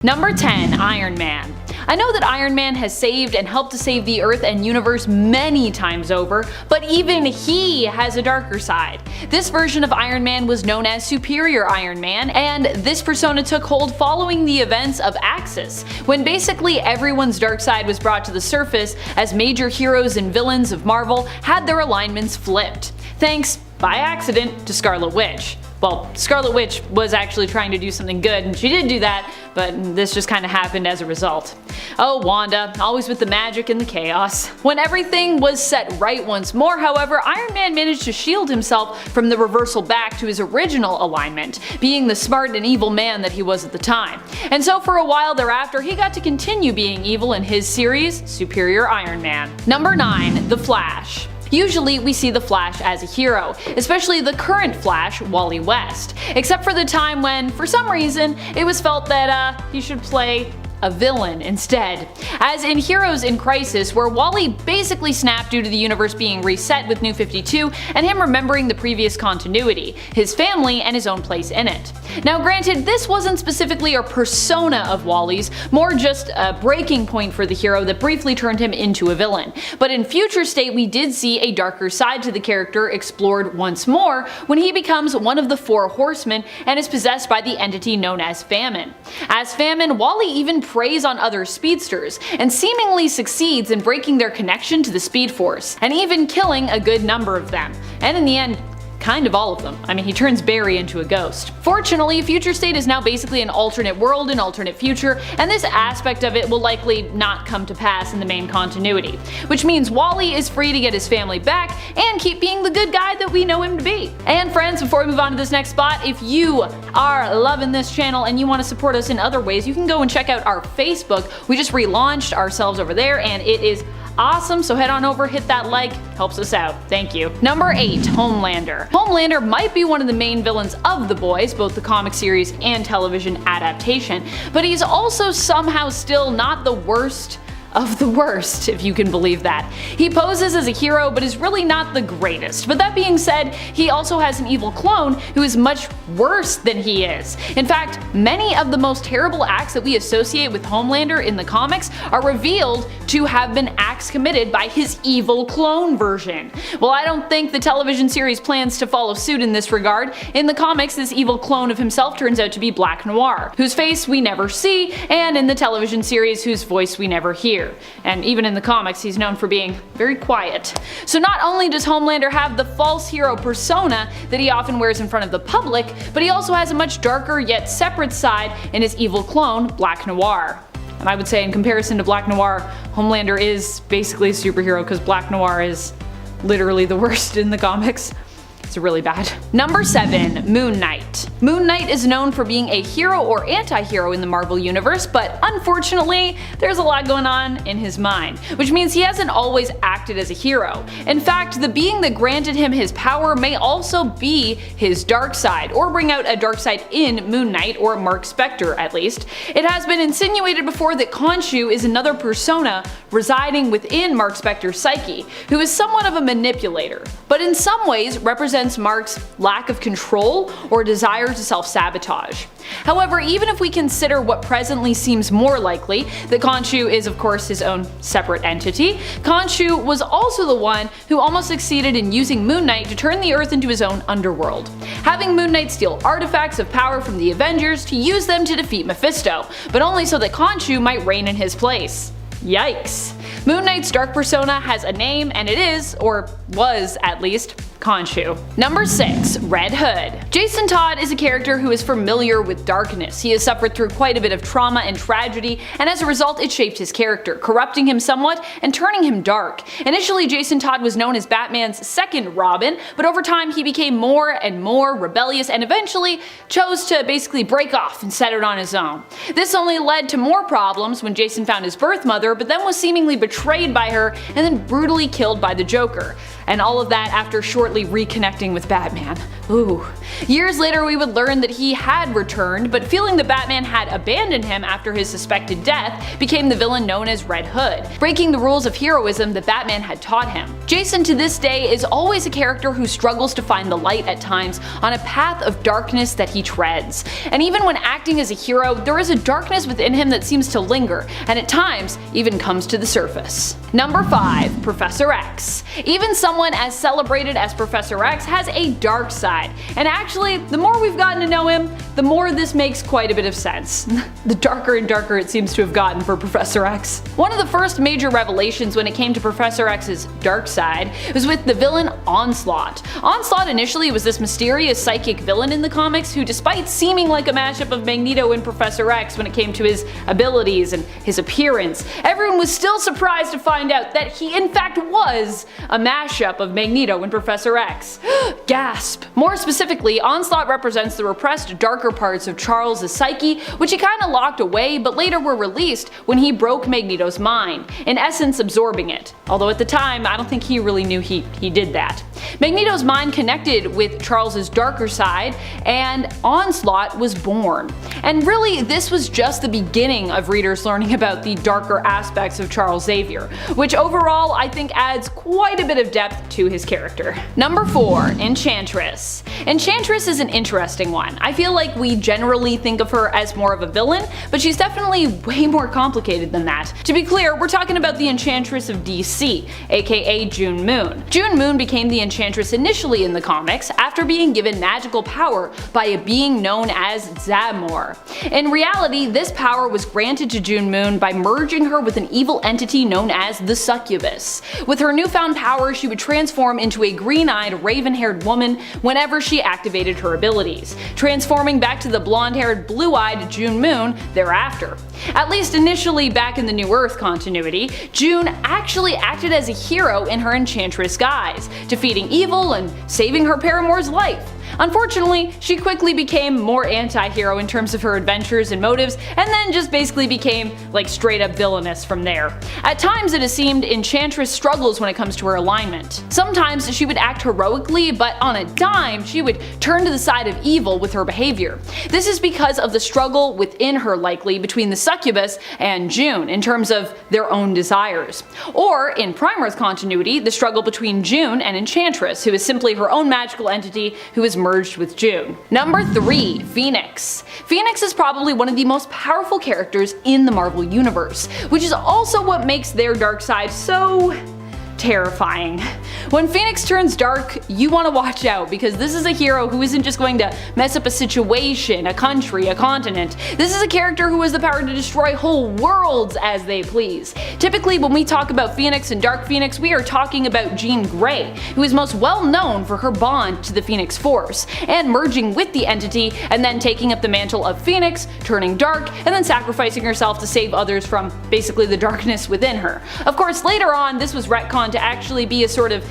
Number 10. Iron Man. I know that Iron Man has saved and helped to save the Earth and universe many times over, but even he has a darker side. This version of Iron Man was known as Superior Iron Man, and this persona took hold following the events of Axis, when basically everyone's dark side was brought to the surface as major heroes and villains of Marvel had their alignments flipped. Thanks, by accident, to Scarlet Witch. Well, Scarlet Witch was actually trying to do something good, and she did do that, but this just kinda happened as a result. Oh, Wanda, always with the magic and the chaos. When everything was set right once more, however, Iron Man managed to shield himself from the reversal back to his original alignment, being the smart and evil man that he was at the time. And so for a while thereafter, he got to continue being evil in his series, Superior Iron Man. Number 9. The Flash. Usually we see the Flash as a hero, especially the current Flash, Wally West, except for the time when, for some reason, it was felt that he should play a villain instead. As in Heroes in Crisis, where Wally basically snapped due to the universe being reset with New 52 and him remembering the previous continuity, his family, and his own place in it. Now granted, this wasn't specifically a persona of Wally's, more just a breaking point for the hero that briefly turned him into a villain. But in Future State we did see a darker side to the character explored once more when he becomes one of the 4 Horsemen and is possessed by the entity known as Famine. As Famine, Wally even preys on other speedsters, and seemingly succeeds in breaking their connection to the Speed Force, and even killing a good number of them, and in the end, kind of all of them. I mean, he turns Barry into a ghost. Fortunately, Future State is now basically an alternate world, an alternate future, and this aspect of it will likely not come to pass in the main continuity, which means Wally is free to get his family back and keep being the good guy that we know him to be. And friends, before we move on to this next spot, if you are loving this channel and you want to support us in other ways, you can go and check out our Facebook. We just relaunched ourselves over there and it is awesome, so head on over, hit that like, helps us out. Thank you. Number 8. Homelander. Homelander might be one of the main villains of The Boys, both the comic series and television adaptation, but he's also somehow still not the worst of the worst, if you can believe that. He poses as a hero but is really not the greatest, but that being said, he also has an evil clone who is much worse than he is. In fact, many of the most terrible acts that we associate with Homelander in the comics are revealed to have been acts committed by his evil clone version. Well, I don't think the television series plans to follow suit in this regard. In the comics, this evil clone of himself turns out to be Black Noir, whose face we never see, and in the television series, whose voice we never hear. And even in the comics, he's known for being very quiet. So not only does Homelander have the false hero persona that he often wears in front of the public, but he also has a much darker yet separate side in his evil clone, Black Noir. And I would say in comparison to Black Noir, Homelander is basically a superhero because Black Noir is literally the worst in the comics. It's really bad. Number 7. Moon Knight. Moon Knight is known for being a hero or anti-hero in the Marvel Universe, but unfortunately, there's a lot going on in his mind, which means he hasn't always acted as a hero. In fact, the being that granted him his power may also be his dark side, or bring out a dark side in Moon Knight, or Mark Spector at least. It has been insinuated before that Khonshu is another persona residing within Mark Spector's psyche, who is somewhat of a manipulator, but in some ways represents Mark's lack of control or desire to self-sabotage. However, even if we consider what presently seems more likely, that Khonshu is of course his own separate entity, Khonshu was also the one who almost succeeded in using Moon Knight to turn the Earth into his own underworld, having Moon Knight steal artifacts of power from the Avengers to use them to defeat Mephisto, but only so that Khonshu might reign in his place. Yikes. Moon Knight's dark persona has a name, and it is, or was at least, Khonshu. Number 6. Red Hood. Jason Todd is a character who is familiar with darkness. He has suffered through quite a bit of trauma and tragedy, and as a result it shaped his character, corrupting him somewhat and turning him dark. Initially, Jason Todd was known as Batman's second Robin, but over time he became more and more rebellious and eventually chose to basically break off and set it on his own. This only led to more problems when Jason found his birth mother, but then was seemingly betrayed by her and then brutally killed by the Joker. And all of that after shortly reconnecting with Batman. Ooh. Years later we would learn that he had returned, but feeling that Batman had abandoned him after his suspected death, became the villain known as Red Hood, breaking the rules of heroism that Batman had taught him. Jason to this day is always a character who struggles to find the light at times on a path of darkness that he treads. And even when acting as a hero, there is a darkness within him that seems to linger, and at times even comes to the surface. Number 5. Professor X. Even someone as celebrated as Professor X has a dark side, and actually, the more we've gotten to know him, the more this makes quite a bit of sense. The darker and darker it seems to have gotten for Professor X. One of the first major revelations when it came to Professor X's dark side was with the villain Onslaught. Onslaught initially was this mysterious psychic villain in the comics who, despite seeming like a mashup of Magneto and Professor X when it came to his abilities and his appearance, everyone was still surprised to find out that he in fact was a mashup of Magneto and Professor X. Gasp! More specifically, Onslaught represents the repressed darker parts of Charles' psyche, which he kinda locked away but later were released when he broke Magneto's mind, in essence absorbing it. Although at the time, I don't think he really knew he did that. Magneto's mind connected with Charles' darker side, and Onslaught was born. And really, this was just the beginning of readers learning about the darker aspects of Charles Xavier, which overall I think adds quite a bit of depth to his character. Number 4. Enchantress. Enchantress is an interesting one. I feel like we generally think of her as more of a villain, but she's definitely way more complicated than that. To be clear, we're talking about the Enchantress of DC, aka June Moon. June Moon became the Enchantress initially in the comics after being given magical power by a being known as Zamor. In reality, this power was granted to June Moon by merging her with an evil entity known as the Succubus. With her newfound power, she would transform into a green-eyed, raven-haired woman whenever she activated her abilities, transforming back to the blonde-haired, blue-eyed June Moon thereafter. At least initially back in the New Earth continuity, June actually acted as a hero in her Enchantress guise, defeating evil and saving her paramour's life. Unfortunately, she quickly became more anti-hero in terms of her adventures and motives, and then just basically became like straight up villainous from there. At times it has seemed Enchantress struggles when it comes to her alignment. Sometimes she would act heroically, but on a dime she would turn to the side of evil with her behavior. This is because of the struggle within her likely between the Succubus and June in terms of their own desires. Or, in Prime Earth continuity, the struggle between June and Enchantress, who is simply her own magical entity who is merged with June. Number 3. Phoenix. Phoenix is probably one of the most powerful characters in the Marvel Universe, which is also what makes their dark side so terrifying. When Phoenix turns dark, you want to watch out, because this is a hero who isn't just going to mess up a situation, a country, a continent. This is a character who has the power to destroy whole worlds as they please. Typically when we talk about Phoenix and Dark Phoenix, we are talking about Jean Grey, who is most well known for her bond to the Phoenix Force, and merging with the entity and then taking up the mantle of Phoenix, turning dark, and then sacrificing herself to save others from basically the darkness within her. Of course, later on this was retconned to actually be a sort of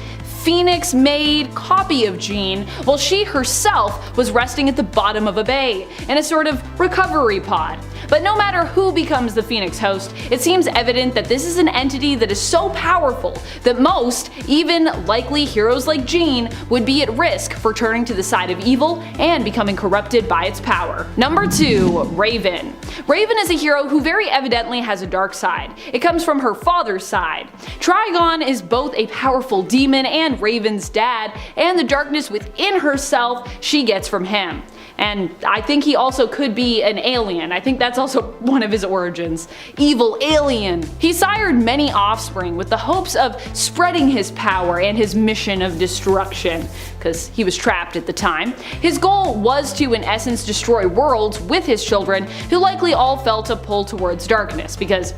Phoenix-made copy of Jean, while she herself was resting at the bottom of a bay, in a sort of recovery pod. But no matter who becomes the Phoenix host, it seems evident that this is an entity that is so powerful that most, even likely heroes like Jean, would be at risk for turning to the side of evil and becoming corrupted by its power. Number 2. Raven. Raven is a hero who very evidently has a dark side. It comes from her father's side. Trigon is both a powerful demon and Raven's dad, and the darkness within herself she gets from him. And I think he also could be an alien. I think that's also one of his origins. Evil alien. He sired many offspring with the hopes of spreading his power and his mission of destruction, because he was trapped at the time. His goal was to, in essence, destroy worlds with his children, who likely all felt a pull towards darkness, because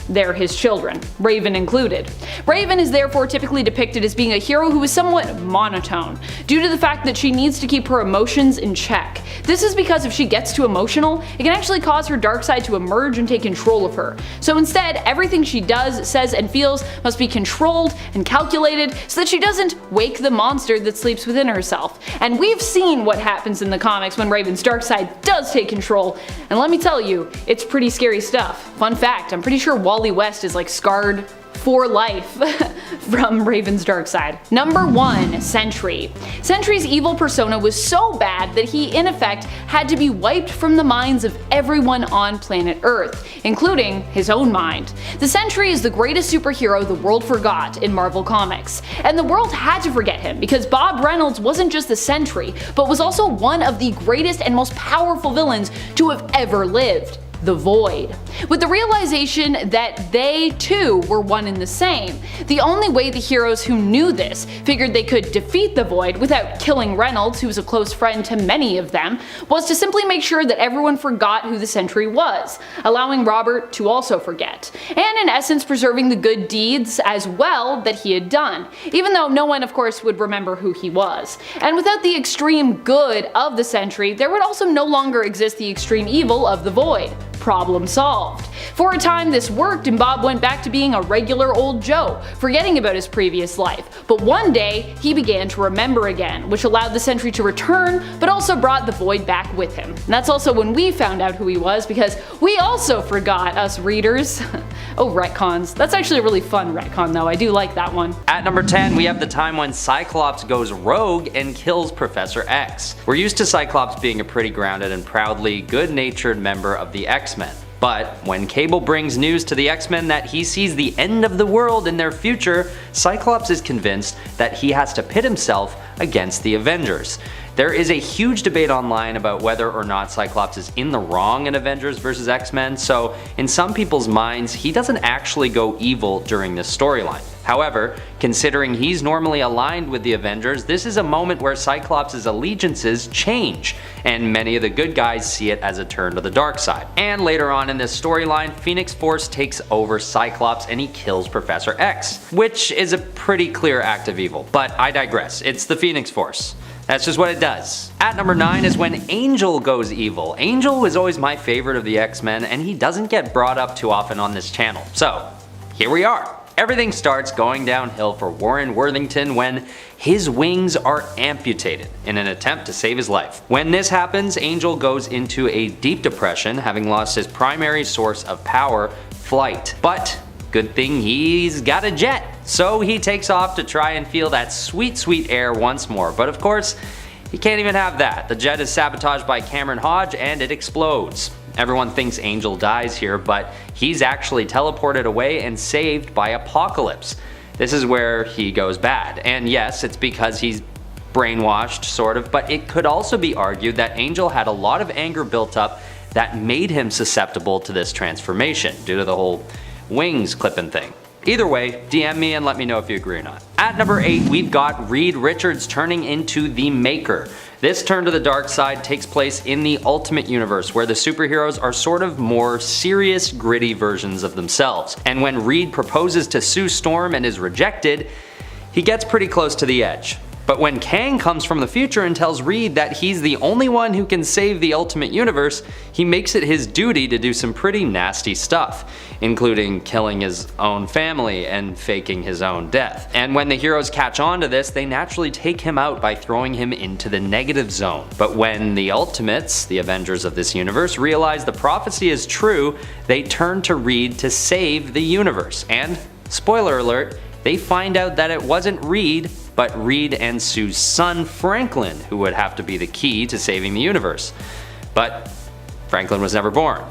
they're his children, Raven included. Raven is therefore typically depicted as being a hero who is somewhat monotone, due to the fact that she needs to keep her emotions in check. This is because if she gets too emotional, it can actually cause her dark side to emerge and take control of her. So instead, everything she does, says, and feels must be controlled and calculated so that she doesn't wake the monster that sleeps within herself. And we've seen what happens in the comics when Raven's dark side does take control, and let me tell you, it's pretty scary stuff. Fun fact, I'm pretty sure Wally West is like scarred for life from Raven's dark side. Number 1. Sentry. Sentry's evil persona was so bad that he in effect had to be wiped from the minds of everyone on planet Earth, including his own mind. The Sentry is the greatest superhero the world forgot in Marvel Comics, and the world had to forget him because Bob Reynolds wasn't just the Sentry, but was also one of the greatest and most powerful villains to have ever lived. The Void. With the realization that they too were one and the same, the only way the heroes who knew this figured they could defeat the Void without killing Reynolds, who was a close friend to many of them, was to simply make sure that everyone forgot who the Sentry was, allowing Robert to also forget, and in essence preserving the good deeds as well that he had done, even though no one of course would remember who he was. And without the extreme good of the Sentry, there would also no longer exist the extreme evil of the Void. Problem solved. For a time this worked and Bob went back to being a regular old Joe, forgetting about his previous life, but one day he began to remember again, which allowed the Sentry to return, but also brought the Void back with him. And that's also when we found out who he was, because we also forgot, us readers. Oh, retcons. That's actually a really fun retcon though, I do like that one. At number 10, we have the time when Cyclops goes rogue and kills Professor X. We're used to Cyclops being a pretty grounded and proudly good-natured member of the X-Men. But when Cable brings news to the X-Men that he sees the end of the world in their future, Cyclops is convinced that he has to pit himself against the Avengers. There is a huge debate online about whether or not Cyclops is in the wrong in Avengers vs. X-Men, so in some people's minds he doesn't actually go evil during this storyline. However, considering he's normally aligned with the Avengers, this is a moment where Cyclops' allegiances change, and many of the good guys see it as a turn to the dark side. And later on in this storyline, Phoenix Force takes over Cyclops and he kills Professor X, which is a pretty clear act of evil, but I digress, it's the Phoenix Force. That's just what it does. At number 9 is when Angel goes evil. Angel was always my favorite of the X-Men, and he doesn't get brought up too often on this channel. So, here we are. Everything starts going downhill for Warren Worthington when his wings are amputated in an attempt to save his life. When this happens, Angel goes into a deep depression, having lost his primary source of power, flight. But good thing he's got a jet, so he takes off to try and feel that sweet, sweet air once more. But of course, he can't even have that. The jet is sabotaged by Cameron Hodge and it explodes. Everyone thinks Angel dies here, but he's actually teleported away and saved by Apocalypse. This is where he goes bad. And yes, it's because he's brainwashed, sort of, but it could also be argued that Angel had a lot of anger built up that made him susceptible to this transformation, due to the whole wings clipping thing. Either way, DM me and let me know if you agree or not. At number 8, we've got Reed Richards turning into the Maker. This turn to the dark side takes place in the Ultimate Universe, where the superheroes are sort of more serious, gritty versions of themselves. And when Reed proposes to Sue Storm and is rejected, he gets pretty close to the edge. But when Kang comes from the future and tells Reed that he's the only one who can save the Ultimate Universe, he makes it his duty to do some pretty nasty stuff, including killing his own family and faking his own death. And when the heroes catch on to this, they naturally take him out by throwing him into the negative zone. But when the Ultimates, the Avengers of this universe, realize the prophecy is true, they turn to Reed to save the universe. And, spoiler alert, they find out that it wasn't Reed, but Reed and Sue's son Franklin who would have to be the key to saving the universe. But Franklin was never born,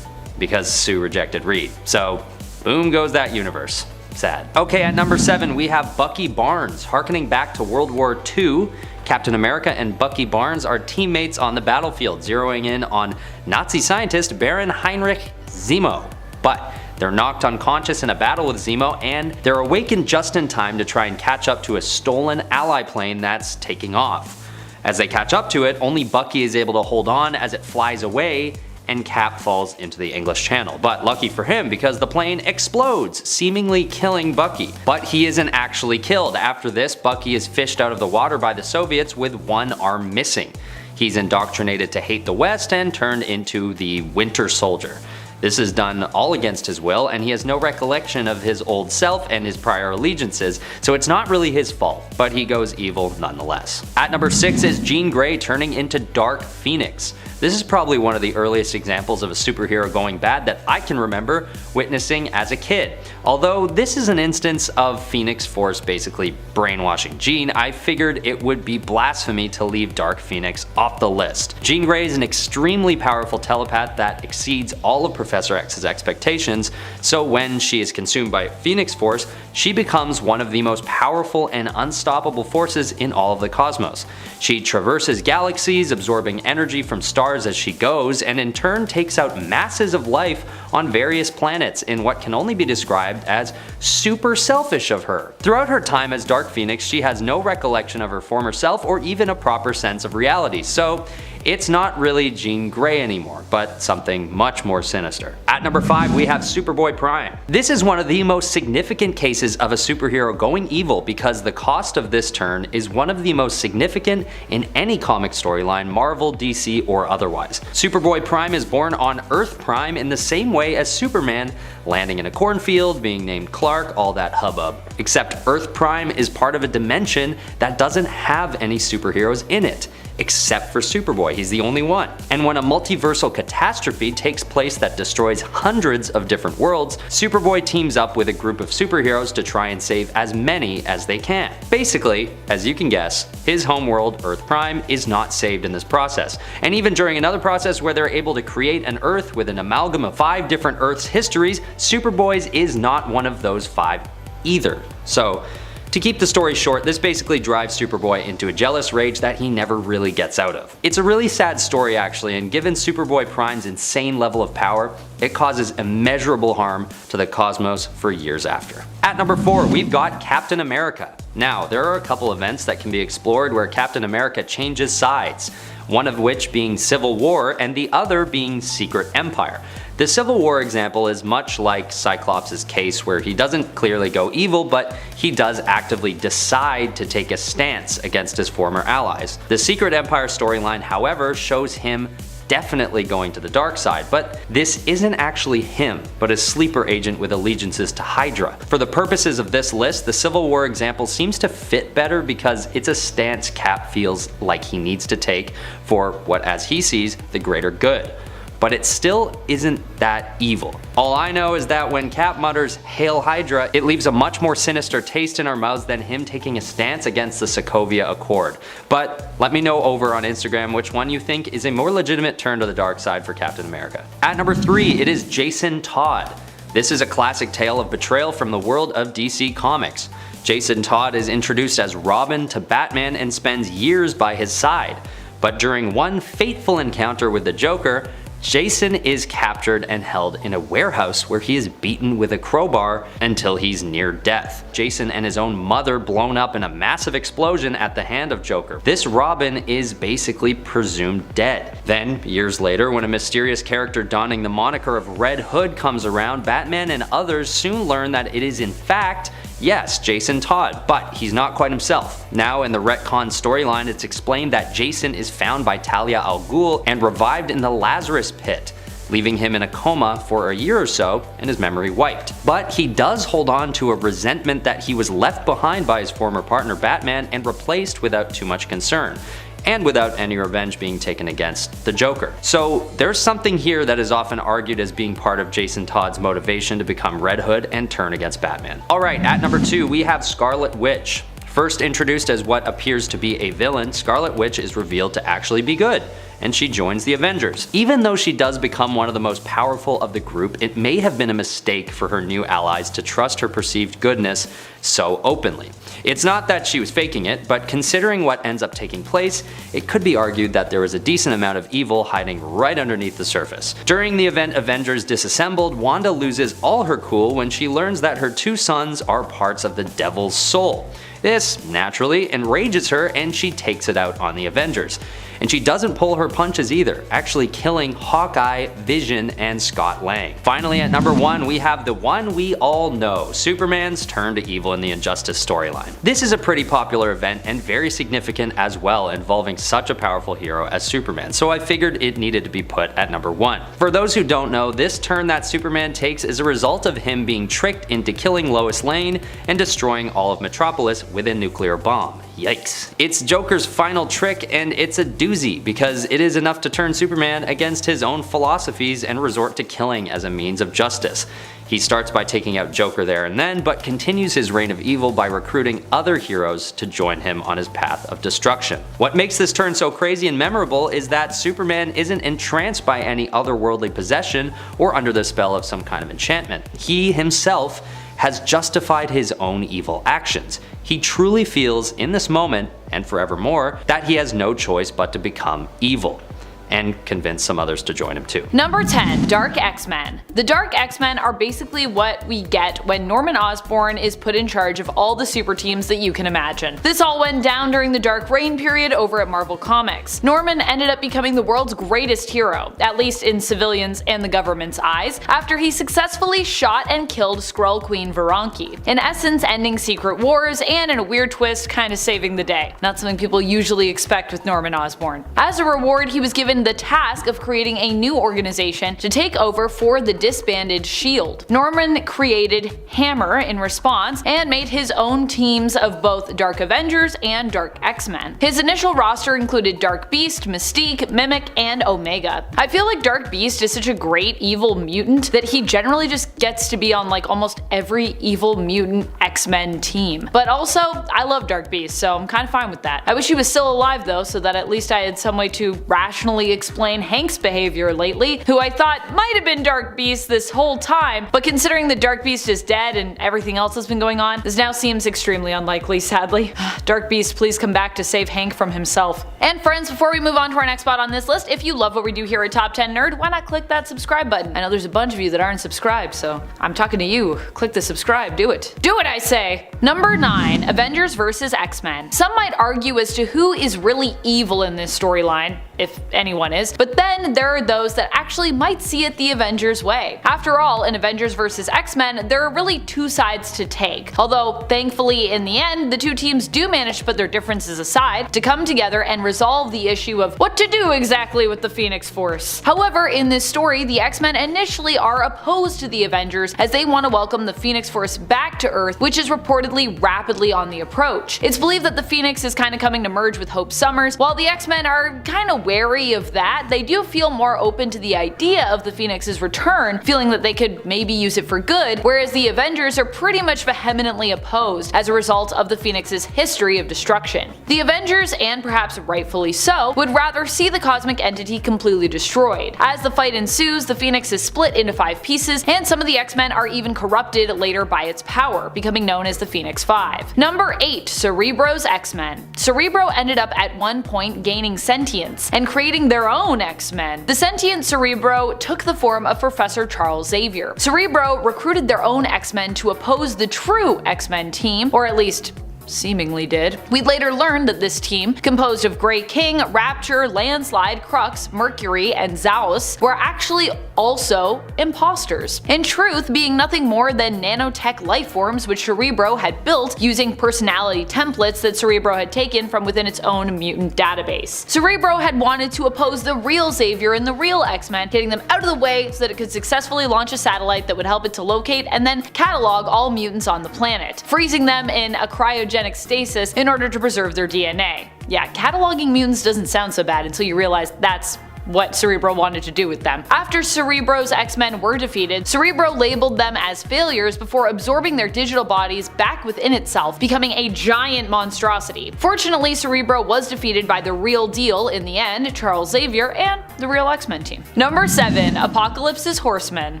because Sue rejected Reed. So boom goes that universe. Sad. Okay, at number 7 we have Bucky Barnes. Harkening back to World War II, Captain America and Bucky Barnes are teammates on the battlefield, zeroing in on Nazi scientist Baron Heinrich Zemo. But they're knocked unconscious in a battle with Zemo, and they're awakened just in time to try and catch up to a stolen ally plane that's taking off. As they catch up to it, only Bucky is able to hold on as it flies away, and Cap falls into the English Channel. But lucky for him, because the plane explodes, seemingly killing Bucky. But he isn't actually killed. After this, Bucky is fished out of the water by the Soviets with one arm missing. He's indoctrinated to hate the West and turned into the Winter Soldier. This is done all against his will, and he has no recollection of his old self and his prior allegiances, so it's not really his fault, but he goes evil nonetheless. At number 6 is Jean Grey turning into Dark Phoenix. This is probably one of the earliest examples of a superhero going bad that I can remember witnessing as a kid. Although this is an instance of Phoenix Force basically brainwashing Jean, I figured it would be blasphemy to leave Dark Phoenix off the list. Jean Grey is an extremely powerful telepath that exceeds all of Professor X's expectations, so when she is consumed by Phoenix Force, she becomes one of the most powerful and unstoppable forces in all of the cosmos. She traverses galaxies, absorbing energy from stars as she goes, and in turn takes out masses of life on various planets in what can only be described as super selfish of her. Throughout her time as Dark Phoenix, she has no recollection of her former self or even a proper sense of reality, so it's not really Jean Grey anymore, but something much more sinister. At number 5, we have Superboy Prime. This is one of the most significant cases of a superhero going evil because the cost of this turn is one of the most significant in any comic storyline, Marvel, DC, or otherwise. Superboy Prime is born on Earth Prime in the same way as Superman, landing in a cornfield, being named Clark, all that hubbub. Except Earth Prime is part of a dimension that doesn't have any superheroes in it, except for Superboy. He's the only one. And when a multiversal catastrophe takes place that destroys hundreds of different worlds, Superboy teams up with a group of superheroes to try and save as many as they can. Basically, as you can guess, his homeworld, Earth Prime, is not saved in this process. And even during another process where they're able to create an Earth with an amalgam of 5 different Earth's histories, Superboy's is not one of those 5 either. So, to keep the story short, this basically drives Superboy into a jealous rage that he never really gets out of. It's a really sad story actually, and given Superboy Prime's insane level of power, it causes immeasurable harm to the cosmos for years after. At number 4, we've got Captain America. Now, there are a couple events that can be explored where Captain America changes sides, one of which being Civil War and the other being Secret Empire. The Civil War example is much like Cyclops' case where he doesn't clearly go evil, but he does actively decide to take a stance against his former allies. The Secret Empire storyline, however, shows him definitely going to the dark side, but this isn't actually him, but a sleeper agent with allegiances to Hydra. For the purposes of this list, the Civil War example seems to fit better because it's a stance Cap feels like he needs to take for what, as he sees, the greater good. But it still isn't that evil. All I know is that when Cap mutters "Hail Hydra," it leaves a much more sinister taste in our mouths than him taking a stance against the Sokovia Accord. But let me know over on Instagram which one you think is a more legitimate turn to the dark side for Captain America. At number 3, it is Jason Todd. This is a classic tale of betrayal from the world of DC Comics. Jason Todd is introduced as Robin to Batman and spends years by his side. But during one fateful encounter with the Joker, Jason is captured and held in a warehouse where he is beaten with a crowbar until he's near death. Jason and his own mother blown up in a massive explosion at the hand of Joker. This Robin is basically presumed dead. Then, years later, when a mysterious character donning the moniker of Red Hood comes around, Batman and others soon learn that it is in fact, yes, Jason Todd, but he's not quite himself. Now in the retcon storyline, it's explained that Jason is found by Talia al Ghul and revived in the Lazarus Pit, leaving him in a coma for a year or so and his memory wiped. But he does hold on to a resentment that he was left behind by his former partner Batman and replaced without too much concern, and without any revenge being taken against the Joker. So there's something here that is often argued as being part of Jason Todd's motivation to become Red Hood and turn against Batman. Alright, at number 2 we have Scarlet Witch. First introduced as what appears to be a villain, Scarlet Witch is revealed to actually be good, and she joins the Avengers. Even though she does become one of the most powerful of the group, it may have been a mistake for her new allies to trust her perceived goodness so openly. It's not that she was faking it, but considering what ends up taking place, it could be argued that there was a decent amount of evil hiding right underneath the surface. During the event Avengers Disassembled, Wanda loses all her cool when she learns that her 2 sons are parts of the Devil's Soul. This, naturally, enrages her and she takes it out on the Avengers. And she doesn't pull her punches either, actually killing Hawkeye, Vision, and Scott Lang. Finally at number 1 we have the one we all know, Superman's turn to evil in the Injustice storyline. This is a pretty popular event and very significant as well, involving such a powerful hero as Superman, so I figured it needed to be put at number 1. For those who don't know, this turn that Superman takes is a result of him being tricked into killing Lois Lane and destroying all of Metropolis with a nuclear bomb. Yikes. It's Joker's final trick, and it's a doozy because it is enough to turn Superman against his own philosophies and resort to killing as a means of justice. He starts by taking out Joker there and then, but continues his reign of evil by recruiting other heroes to join him on his path of destruction. What makes this turn so crazy and memorable is that Superman isn't entranced by any otherworldly possession or under the spell of some kind of enchantment. He himself has justified his own evil actions. He truly feels in this moment, and forevermore, that he has no choice but to become evil, and convince some others to join him too. Number 10. Dark X-Men. The Dark X-Men are basically what we get when Norman Osborn is put in charge of all the super teams that you can imagine. This all went down during the Dark Reign period over at Marvel Comics. Norman ended up becoming the world's greatest hero, at least in civilians and the government's eyes, after he successfully shot and killed Skrull Queen Varanki, in essence ending secret wars and, in a weird twist, kinda saving the day. Not something people usually expect with Norman Osborn. As a reward, he was given the task of creating a new organization to take over for the disbanded S.H.I.E.L.D. Norman created Hammer in response and made his own teams of both Dark Avengers and Dark X-Men. His initial roster included Dark Beast, Mystique, Mimic, and Omega. I feel like Dark Beast is such a great evil mutant that he generally just gets to be on like almost every evil mutant X-Men team. But also, I love Dark Beast, so I'm kinda fine with that. I wish he was still alive though, so that at least I had some way to rationally explain Hank's behavior lately, who I thought might have been Dark Beast this whole time, but considering that Dark Beast is dead and everything else that's been going on, this now seems extremely unlikely, sadly. Dark Beast, please come back to save Hank from himself. And friends, before we move on to our next spot on this list, if you love what we do here at Top 10 Nerd, why not click that subscribe button? I know there's a bunch of you that aren't subscribed, so I'm talking to you. Click the subscribe, do it. Do it, I say! Number 9. Avengers vs. X-Men. Some might argue as to who is really evil in this storyline, if anyone is, but then there are those that actually might see it the Avengers way. After all, in Avengers vs. X-Men, there are really two sides to take, although thankfully in the end, the two teams do manage to put their differences aside to come together and resolve the issue of what to do exactly with the Phoenix Force. However, in this story, the X-Men initially are opposed to the Avengers as they want to welcome the Phoenix Force back to Earth, which is reportedly rapidly on the approach. It's believed that the Phoenix is kinda coming to merge with Hope Summers. While the X-Men are kinda wary of that, they do feel more open to the idea of the Phoenix's return, feeling that they could maybe use it for good, whereas the Avengers are pretty much vehemently opposed as a result of the Phoenix's history of destruction. The Avengers, and perhaps rightfully so, would rather see the cosmic entity completely destroyed. As the fight ensues, the Phoenix is split into 5 pieces, and some of the X-Men are even corrupted later by its power, becoming known as the Phoenix 5. Number 8. Cerebro's X-Men. Cerebro ended up at one point gaining sentience and creating their own X-Men. The sentient Cerebro took the form of Professor Charles Xavier. Cerebro recruited their own X-Men to oppose the true X-Men team, or at least seemingly did. We'd later learn that this team, composed of Grey King, Rapture, Landslide, Crux, Mercury, and Zaus, were actually also imposters. In truth, being nothing more than nanotech lifeforms which Cerebro had built using personality templates that Cerebro had taken from within its own mutant database. Cerebro had wanted to oppose the real Xavier and the real X-Men, getting them out of the way so that it could successfully launch a satellite that would help it to locate and then catalog all mutants on the planet, freezing them in a cryogenic stasis in order to preserve their DNA. Yeah, cataloging mutants doesn't sound so bad until you realize that's what Cerebro wanted to do with them. After Cerebro's X-Men were defeated, Cerebro labeled them as failures before absorbing their digital bodies back within itself, becoming a giant monstrosity. Fortunately, Cerebro was defeated by the real deal in the end, Charles Xavier, and the real X-Men team. Number 7. Apocalypse's Horsemen.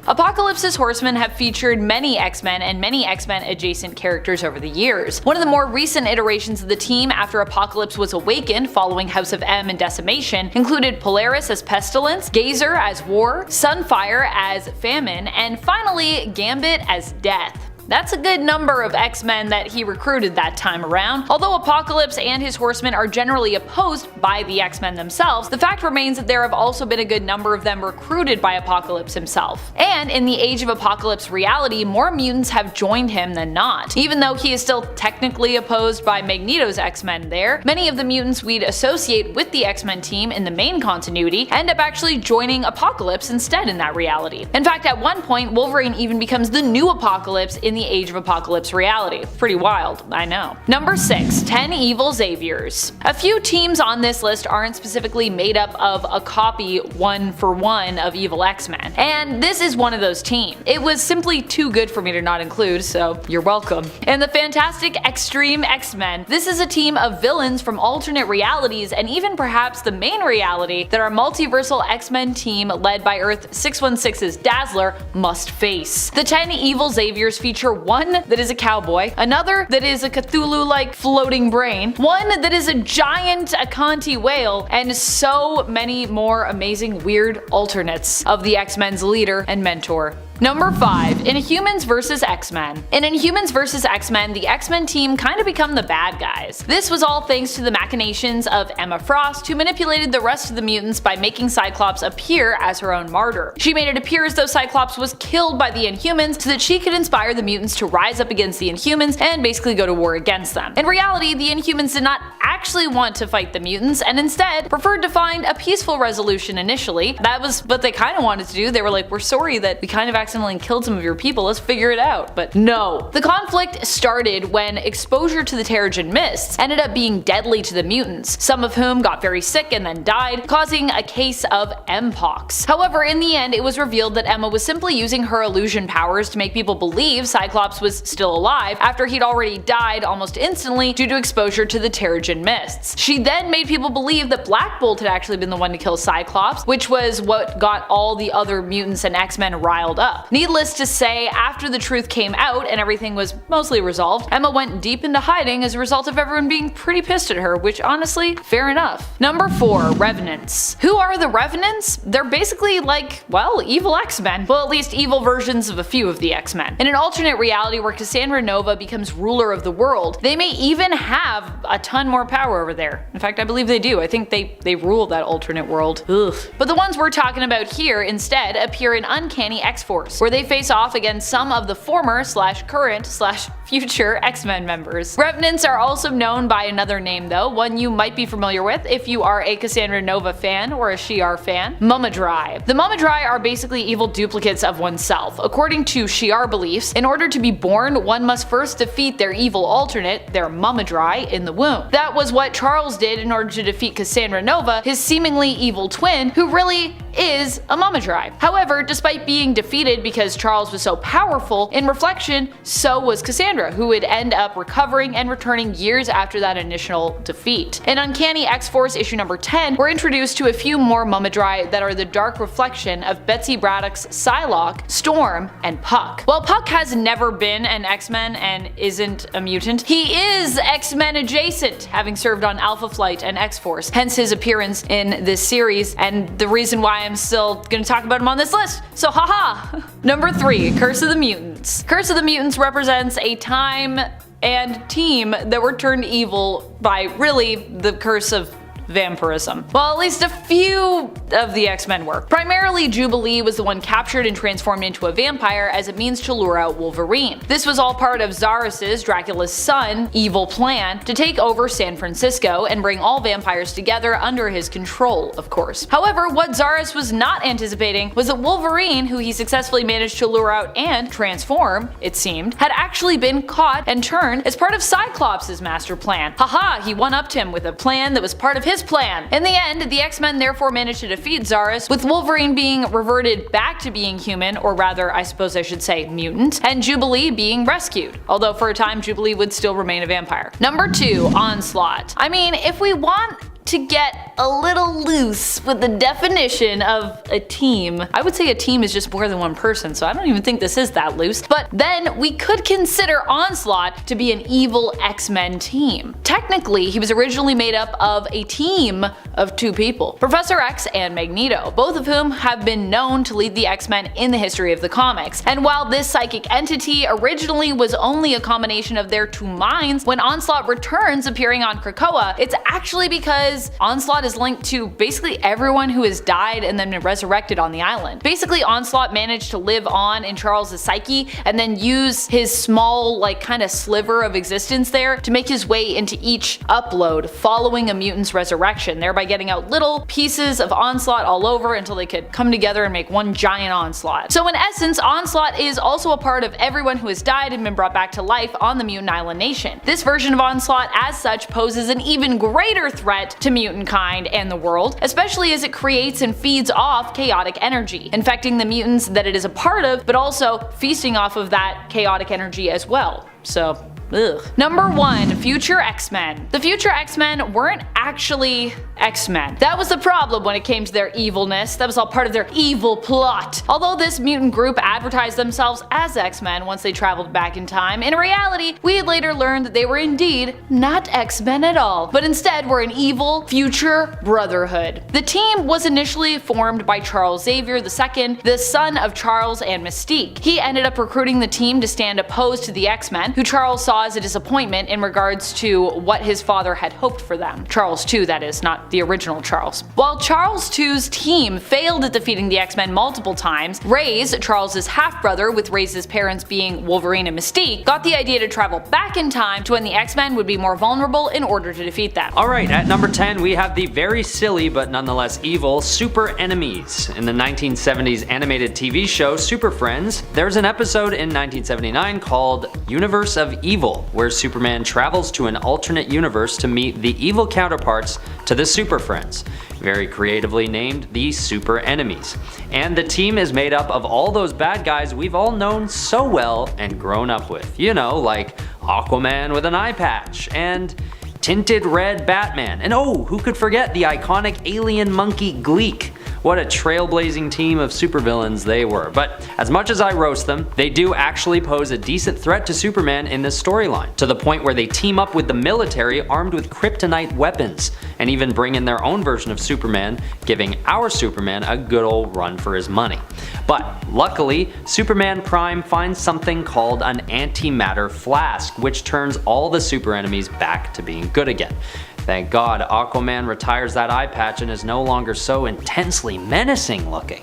Apocalypse's Horsemen have featured many X-Men and many X-Men adjacent characters over the years. One of the more recent iterations of the team after Apocalypse was awakened following House of M and Decimation included Polaris as Pestilence, Gazer as War, Sunfire as Famine, and finally Gambit as Death. That's a good number of X-Men that he recruited that time around. Although Apocalypse and his Horsemen are generally opposed by the X-Men themselves, the fact remains that there have also been a good number of them recruited by Apocalypse himself. And in the Age of Apocalypse reality, more mutants have joined him than not. Even though he is still technically opposed by Magneto's X-Men there, many of the mutants we'd associate with the X-Men team in the main continuity end up actually joining Apocalypse instead in that reality. In fact, at one point, Wolverine even becomes the new Apocalypse in in the Age of Apocalypse reality. Pretty wild, I know. Number 6. 10 Evil Xaviors. A few teams on this list aren't specifically made up of a copy 1-for-1 of Evil X-Men, and this is one of those teams. It was simply too good for me to not include, so you're welcome. In the Fantastic Extreme X-Men, this is a team of villains from alternate realities and even perhaps the main reality that our multiversal X-Men team led by Earth 616's Dazzler must face. The 10 Evil Xaviors feature one that is a cowboy, another that is a Cthulhu-like floating brain, one that is a giant Akanti whale, and so many more amazing weird alternates of the X-Men's leader and mentor. Number 5. Inhumans vs. X-Men. In Inhumans vs. X-Men, the X-Men team kind of become the bad guys. This was all thanks to the machinations of Emma Frost, who manipulated the rest of the mutants by making Cyclops appear as her own martyr. She made it appear as though Cyclops was killed by the Inhumans so that she could inspire the mutants to rise up against the Inhumans and basically go to war against them. In reality, the Inhumans did not actually want to fight the mutants and instead preferred to find a peaceful resolution initially. That was what they kind of wanted to do. They were like, we're sorry that we kind of accidentally killed some of your people, let's figure it out. But no. The conflict started when exposure to the Terrigen Mists ended up being deadly to the mutants, some of whom got very sick and then died, causing a case of Mpox. However, in the end, it was revealed that Emma was simply using her illusion powers to make people believe Cyclops was still alive after he'd already died almost instantly due to exposure to the Terrigen Mists. She then made people believe that Black Bolt had actually been the one to kill Cyclops, which was what got all the other mutants and X-Men riled up. Needless to say, after the truth came out and everything was mostly resolved, Emma went deep into hiding as a result of everyone being pretty pissed at her, which honestly, fair enough. Number 4. Revenants. Who are the Revenants? They're basically like, well, evil X-Men. Well, at least evil versions of a few of the X-Men. In an alternate reality where Cassandra Nova becomes ruler of the world, they may even have a ton more power over there. In fact, I believe they do. I think they rule that alternate world. Ugh. But the ones we're talking about here instead appear in Uncanny X-Force, where they face off against some of the former / current / future X-Men members. Revenants are also known by another name though, one you might be familiar with if you are a Cassandra Nova fan or a Shi'ar fan: Mumadrai. The Mumadrai are basically evil duplicates of oneself. According to Shi'ar beliefs, in order to be born, one must first defeat their evil alternate, their Mumadrai, in the womb. That was what Charles did in order to defeat Cassandra Nova, his seemingly evil twin, who really is a Mumadrai. However, despite being defeated because Charles was so powerful, in reflection, so was Cassandra, who would end up recovering and returning years after that initial defeat. In Uncanny X-Force issue number 10, we're introduced to a few more Mumadrai that are the dark reflection of Betsy Braddock's Psylocke, Storm, and Puck. While Puck has never been an X-Men and isn't a mutant, he is X-Men adjacent, having served on Alpha Flight and X-Force, hence his appearance in this series and the reason why I'm still gonna talk about him on this list, so haha! Number 3. Curse of the Mutants. Curse of the Mutants represents a time and team that were turned evil by really the curse of vampirism. Well, at least a few of the X-Men were. Primarily, Jubilee was the one captured and transformed into a vampire as a means to lure out Wolverine. This was all part of Zarus's, Dracula's son, evil plan to take over San Francisco and bring all vampires together under his control, of course. However, what Zarus was not anticipating was that Wolverine, who he successfully managed to lure out and transform, it seemed, had actually been caught and turned as part of Cyclops' master plan. Haha, he one-upped him with a plan that was part of his plan. In the end, the X-Men therefore managed to defeat Zarus, with Wolverine being reverted back to being human, or rather I suppose I should say mutant, and Jubilee being rescued, although for a time Jubilee would still remain a vampire. Number 2. Onslaught. I mean, if we want to get a little loose with the definition of a team, I would say a team is just more than one person, so I don't even think this is that loose, but then we could consider Onslaught to be an evil X-Men team. Technically, he was originally made up of a team of 2 people, Professor X and Magneto, both of whom have been known to lead the X-Men in the history of the comics. And while this psychic entity originally was only a combination of their 2 minds, when Onslaught returns appearing on Krakoa, it's actually because because Onslaught is linked to basically everyone who has died and then been resurrected on the island. Basically, Onslaught managed to live on in Charles' psyche and then use his small, like, kind of sliver of existence there to make his way into each upload following a mutant's resurrection, thereby getting out little pieces of Onslaught all over until they could come together and make one giant Onslaught. So in essence, Onslaught is also a part of everyone who has died and been brought back to life on the Mutant Island Nation. This version of Onslaught as such poses an even greater threat to mutant kind and the world, especially as it creates and feeds off chaotic energy, infecting the mutants that it is a part of, but also feasting off of that chaotic energy as well. So, ugh. Number 1. Future X-Men. The Future X-Men weren't actually X-Men. That was the problem when it came to their evilness. That was all part of their evil plot. Although this mutant group advertised themselves as X-Men once they traveled back in time, in reality, we had later learned that they were indeed not X-Men at all, but instead were an evil future brotherhood. The team was initially formed by Charles Xavier II, the son of Charles and Mystique. He ended up recruiting the team to stand opposed to the X-Men, who Charles saw as a disappointment in regards to what his father had hoped for them. Charles II, that is, not the original Charles. While Charles II's team failed at defeating the X-Men multiple times, Reyes, Charles's half-brother, with Reyes' parents being Wolverine and Mystique, got the idea to travel back in time to when the X-Men would be more vulnerable in order to defeat them. Alright, at number 10 we have the very silly but nonetheless evil Super Enemies. In the 1970s animated TV show Super Friends, there's an episode in 1979 called Universe of Evil, where Superman travels to an alternate universe to meet the evil counterparts to the Super Friends, very creatively named the Super Enemies. And the team is made up of all those bad guys we've all known so well and grown up with. You know, like Aquaman with an eye patch, and tinted red Batman, and oh, who could forget the iconic alien monkey Gleek. What a trailblazing team of supervillains they were. But as much as I roast them, they do actually pose a decent threat to Superman in this storyline, to the point where they team up with the military armed with kryptonite weapons, and even bring in their own version of Superman, giving our Superman a good old run for his money. But luckily, Superman Prime finds something called an antimatter flask, which turns all the super enemies back to being good again. Thank God Aquaman retires that eye patch and is no longer so intensely menacing looking.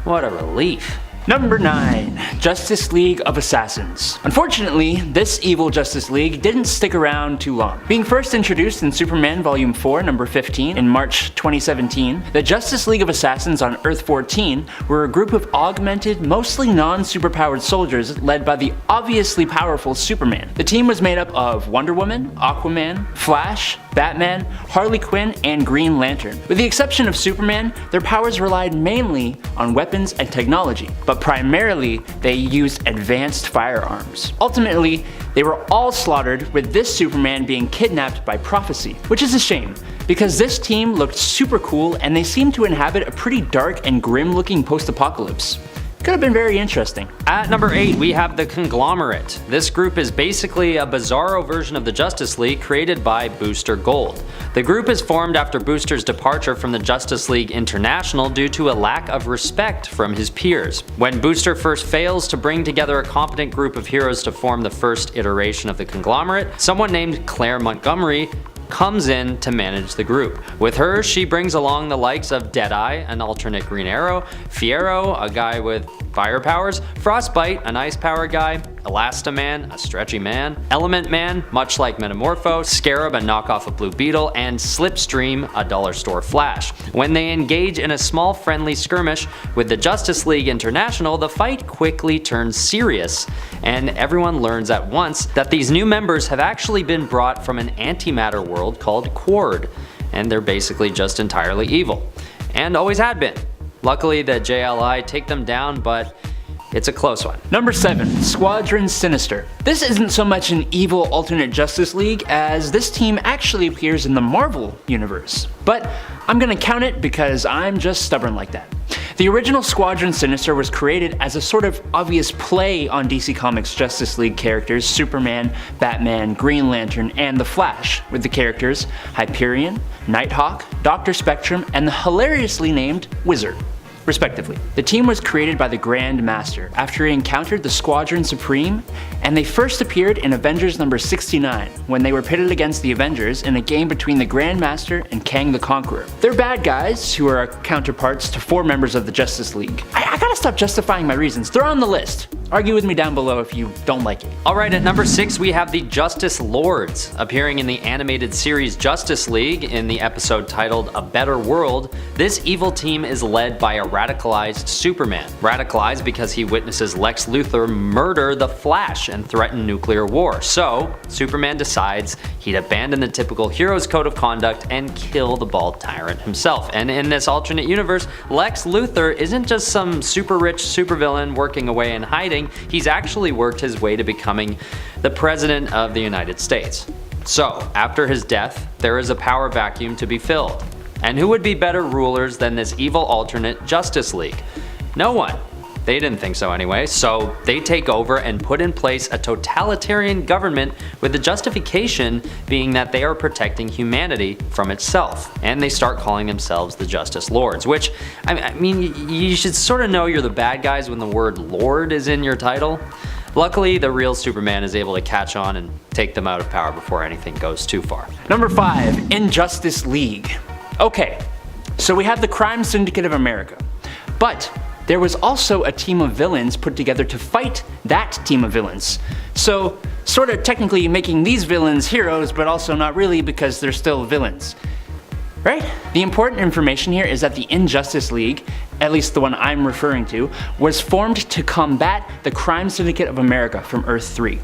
What a relief. Number 9. Justice League of Assassins. Unfortunately, this evil Justice League didn't stick around too long. Being first introduced in Superman Volume 4, number 15 in March 2017, the Justice League of Assassins on Earth 14 were a group of augmented, mostly non-superpowered soldiers led by the obviously powerful Superman. The team was made up of Wonder Woman, Aquaman, Flash, Batman, Harley Quinn, and Green Lantern. With the exception of Superman, their powers relied mainly on weapons and technology, but primarily they used advanced firearms. Ultimately, they were all slaughtered, with this Superman being kidnapped by Prophecy, which is a shame, because this team looked super cool and they seemed to inhabit a pretty dark and grim looking post-apocalypse. Could have been very interesting. At number 8 we have the Conglomerate. This group is basically a bizarro version of the Justice League created by Booster Gold. The group is formed after Booster's departure from the Justice League International due to a lack of respect from his peers. When Booster first fails to bring together a competent group of heroes to form the first iteration of the Conglomerate, someone named Claire Montgomery comes in to manage the group. With her, she brings along the likes of Deadeye, an alternate Green Arrow, Fiero, a guy with fire powers, Frostbite, an ice power guy, Elastaman, a stretchy man, Element Man, much like Metamorpho, Scarab, a knockoff of Blue Beetle, and Slipstream, a dollar store Flash. When they engage in a small friendly skirmish with the Justice League International, the fight quickly turns serious, and everyone learns at once that these new members have actually been brought from an antimatter world called Quard, and they're basically just entirely evil, and always had been. Luckily the JLI take them down, but it's a close one. Number 7. Squadron Sinister. This isn't so much an evil alternate Justice League as this team actually appears in the Marvel universe. But I'm gonna count it because I'm just stubborn like that. The original Squadron Sinister was created as a sort of obvious play on DC Comics Justice League characters Superman, Batman, Green Lantern, and the Flash, with the characters Hyperion, Nighthawk, Dr. Spectrum, and the hilariously named Wizard. respectively. The team was created by the Grand Master after he encountered the Squadron Supreme, and they first appeared in Avengers number 69 when they were pitted against the Avengers in a game between the Grand Master and Kang the Conqueror. They're bad guys who are counterparts to 4 members of the Justice League. I gotta stop justifying my reasons. They're on the list. Argue with me down below if you don't like it. Alright, at number 6 we have the Justice Lords. Appearing in the animated series Justice League in the episode titled A Better World, this evil team is led by a radicalized Superman. Radicalized because he witnesses Lex Luthor murder the Flash and threaten nuclear war. So, Superman decides he'd abandon the typical hero's code of conduct and kill the bald tyrant himself. And in this alternate universe, Lex Luthor isn't just some super rich supervillain working away and hiding. He's actually worked his way to becoming the President of the United States. So, after his death, there is a power vacuum to be filled. And who would be better rulers than this evil alternate Justice League? No one. They didn't think so anyway, so they take over and put in place a totalitarian government with the justification being that they are protecting humanity from itself. And they start calling themselves the Justice Lords, which, I mean, you should sort of know you're the bad guys when the word Lord is in your title. Luckily, the real Superman is able to catch on and take them out of power before anything goes too far. Number 5, Injustice League. Okay, so we have the Crime Syndicate of America, but there was also a team of villains put together to fight that team of villains. So, sort of technically making these villains heroes, but also not really because they're still villains. Right? The important information here is that the Injustice League, at least the one I'm referring to, was formed to combat the Crime Syndicate of America from Earth 3.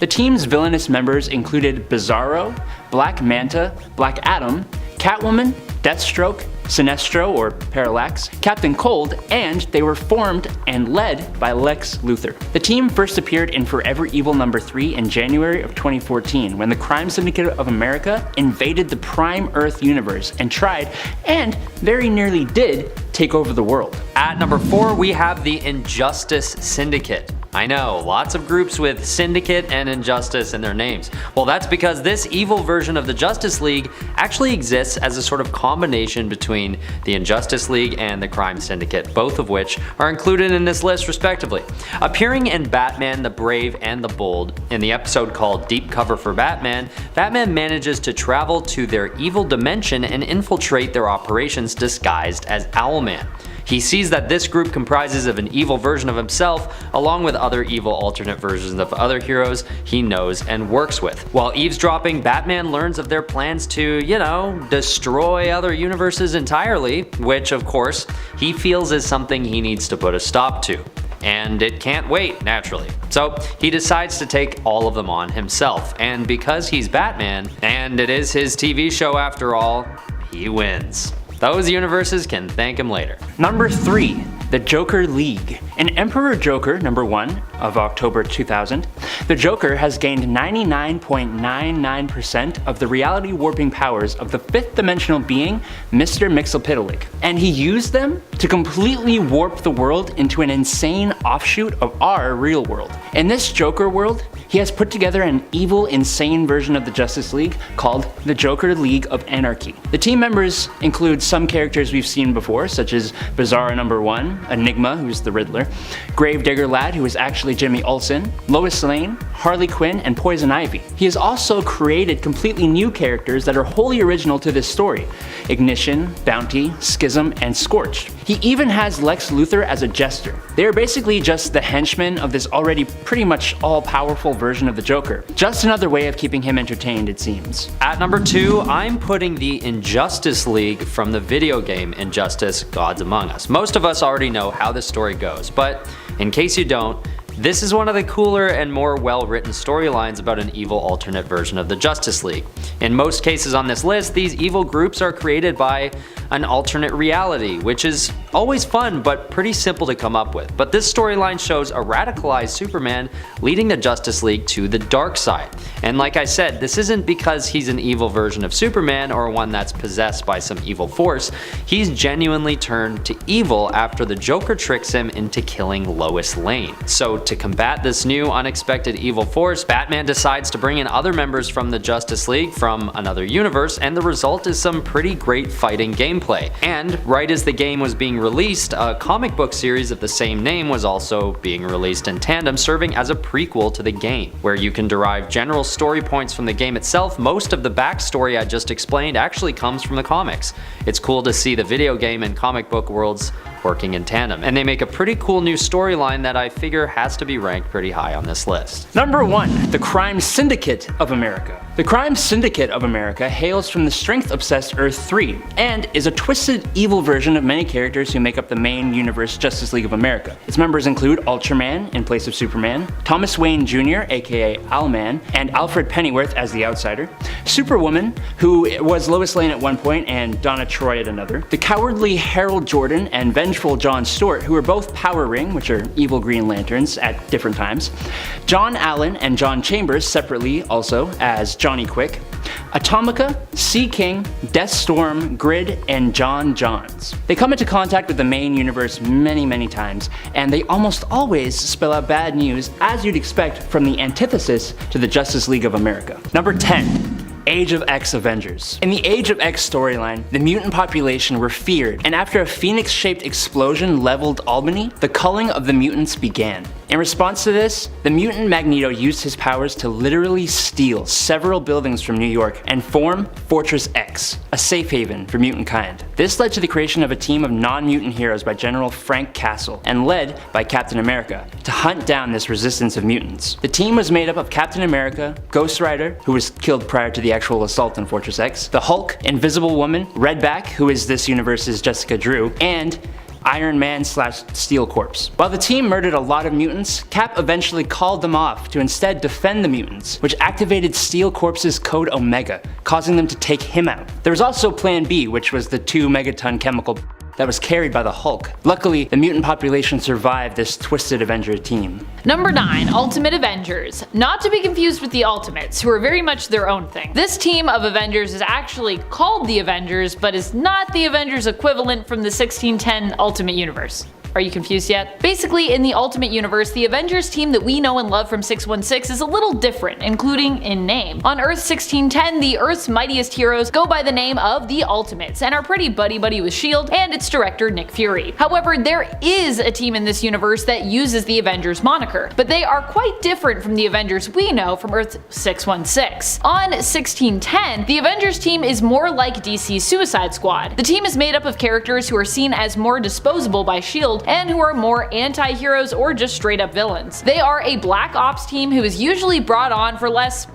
The team's villainous members included Bizarro, Black Manta, Black Adam, Catwoman, Deathstroke, Sinestro or Parallax, Captain Cold, and they were formed and led by Lex Luthor. The team first appeared in Forever Evil number 3 in January of 2014 when the Crime Syndicate of America invaded the Prime Earth universe and tried, and very nearly did, take over the world. At number 4 we have the Injustice Syndicate. I know, lots of groups with Syndicate and Injustice in their names. Well, that's because this evil version of the Justice League actually exists as a sort of combination between the Injustice League and the Crime Syndicate, both of which are included in this list respectively. Appearing in Batman the Brave and the Bold, in the episode called Deep Cover for Batman, Batman manages to travel to their evil dimension and infiltrate their operations disguised as Owlman. He sees that this group comprises of an evil version of himself, along with other evil alternate versions of other heroes he knows and works with. While eavesdropping, Batman learns of their plans to, destroy other universes entirely, which of course, he feels is something he needs to put a stop to. And it can't wait, naturally. So he decides to take all of them on himself, and because he's Batman, and it is his TV show after all, he wins. Those universes can thank him later. Number 3, the Joker League. In Emperor Joker number 1 of October 2000, the Joker has gained 99.99% of the reality warping powers of the 5th dimensional being, Mr. Mxyzptlk, and he used them to completely warp the world into an insane offshoot of our real world. In this Joker world, he has put together an evil, insane version of the Justice League called the Joker League of Anarchy. The team members include some characters we've seen before, such as Bizarro number 1, Enigma, who's the Riddler, Gravedigger Lad, who is actually Jimmy Olsen, Lois Lane, Harley Quinn, and Poison Ivy. He has also created completely new characters that are wholly original to this story: Ignition, Bounty, Schism, and Scorched. He even has Lex Luthor as a jester. They are basically just the henchmen of this already pretty much all-powerful version of the Joker. Just another way of keeping him entertained, it seems. At number 2, I'm putting the Injustice League from the video game Injustice: Gods Among Us. Most of us already know how this story goes, but in case you don't, this is one of the cooler and more well-written storylines about an evil alternate version of the Justice League. In most cases on this list, these evil groups are created by an alternate reality, which is always fun but pretty simple to come up with. But this storyline shows a radicalized Superman leading the Justice League to the dark side. And like I said, this isn't because he's an evil version of Superman or one that's possessed by some evil force. He's genuinely turned to evil after the Joker tricks him into killing Lois Lane. So to combat this new unexpected evil force, Batman decides to bring in other members from the Justice League from another universe, and the result is some pretty great fighting gameplay gameplay. And right as the game was being released, a comic book series of the same name was also being released in tandem, serving as a prequel to the game. Where you can derive general story points from the game itself, most of the backstory I just explained actually comes from the comics. It's cool to see the video game and comic book worlds working in tandem, and they make a pretty cool new storyline that I figure has to be ranked pretty high on this list. Number 1. The Crime Syndicate of America. The Crime Syndicate of America hails from the strength-obsessed Earth 3, and is a twisted, evil version of many characters who make up the main universe Justice League of America. Its members include Ultraman in place of Superman, Thomas Wayne Jr. aka Owlman, and Alfred Pennyworth as the Outsider, Superwoman, who was Lois Lane at one point and Donna Troy at another, the cowardly Harold Jordan and vengeful John Stewart, who are both Power Ring, which are evil Green Lanterns, at different times, John Allen and John Chambers separately also as Johnny Quick, Atomica, Sea King, Deathstorm, Grid, and John Johns. They come into contact with the main universe many times, and they almost always spell out bad news, as you'd expect from the antithesis to the Justice League of America. Number 10. Age of X Avengers. In the Age of X storyline, the mutant population were feared, and after a phoenix-shaped explosion leveled Albany, the culling of the mutants began. In response to this, the mutant Magneto used his powers to literally steal several buildings from New York and form Fortress X, a safe haven for mutant kind. This led to the creation of a team of non-mutant heroes by General Frank Castle, and led by Captain America, to hunt down this resistance of mutants. The team was made up of Captain America, Ghost Rider, who was killed prior to the actual assault on Fortress X, the Hulk, Invisible Woman, Redback, who is this universe's Jessica Drew, and Iron Man / Steel Corps. While the team murdered a lot of mutants, Cap eventually called them off to instead defend the mutants, which activated Steel Corps' Code Omega, causing them to take him out. There was also Plan B, which was the 2 megaton chemical that was carried by the Hulk. Luckily, the mutant population survived this twisted Avenger team. Number 9. Ultimate Avengers. Not to be confused with the Ultimates, who are very much their own thing. This team of Avengers is actually called the Avengers, but is not the Avengers equivalent from the 1610 Ultimate Universe. Are you confused yet? Basically, in the Ultimate Universe, the Avengers team that we know and love from 616 is a little different, including in name. On Earth 1610, the Earth's mightiest heroes go by the name of the Ultimates, and are pretty buddy-buddy with S.H.I.E.L.D. and its director Nick Fury. However, there is a team in this universe that uses the Avengers moniker, but they are quite different from the Avengers we know from Earth 616. On 1610, the Avengers team is more like DC's Suicide Squad. The team is made up of characters who are seen as more disposable by S.H.I.E.L.D. and who are more anti-heroes or just straight up villains. They are a black ops team who is usually brought on for less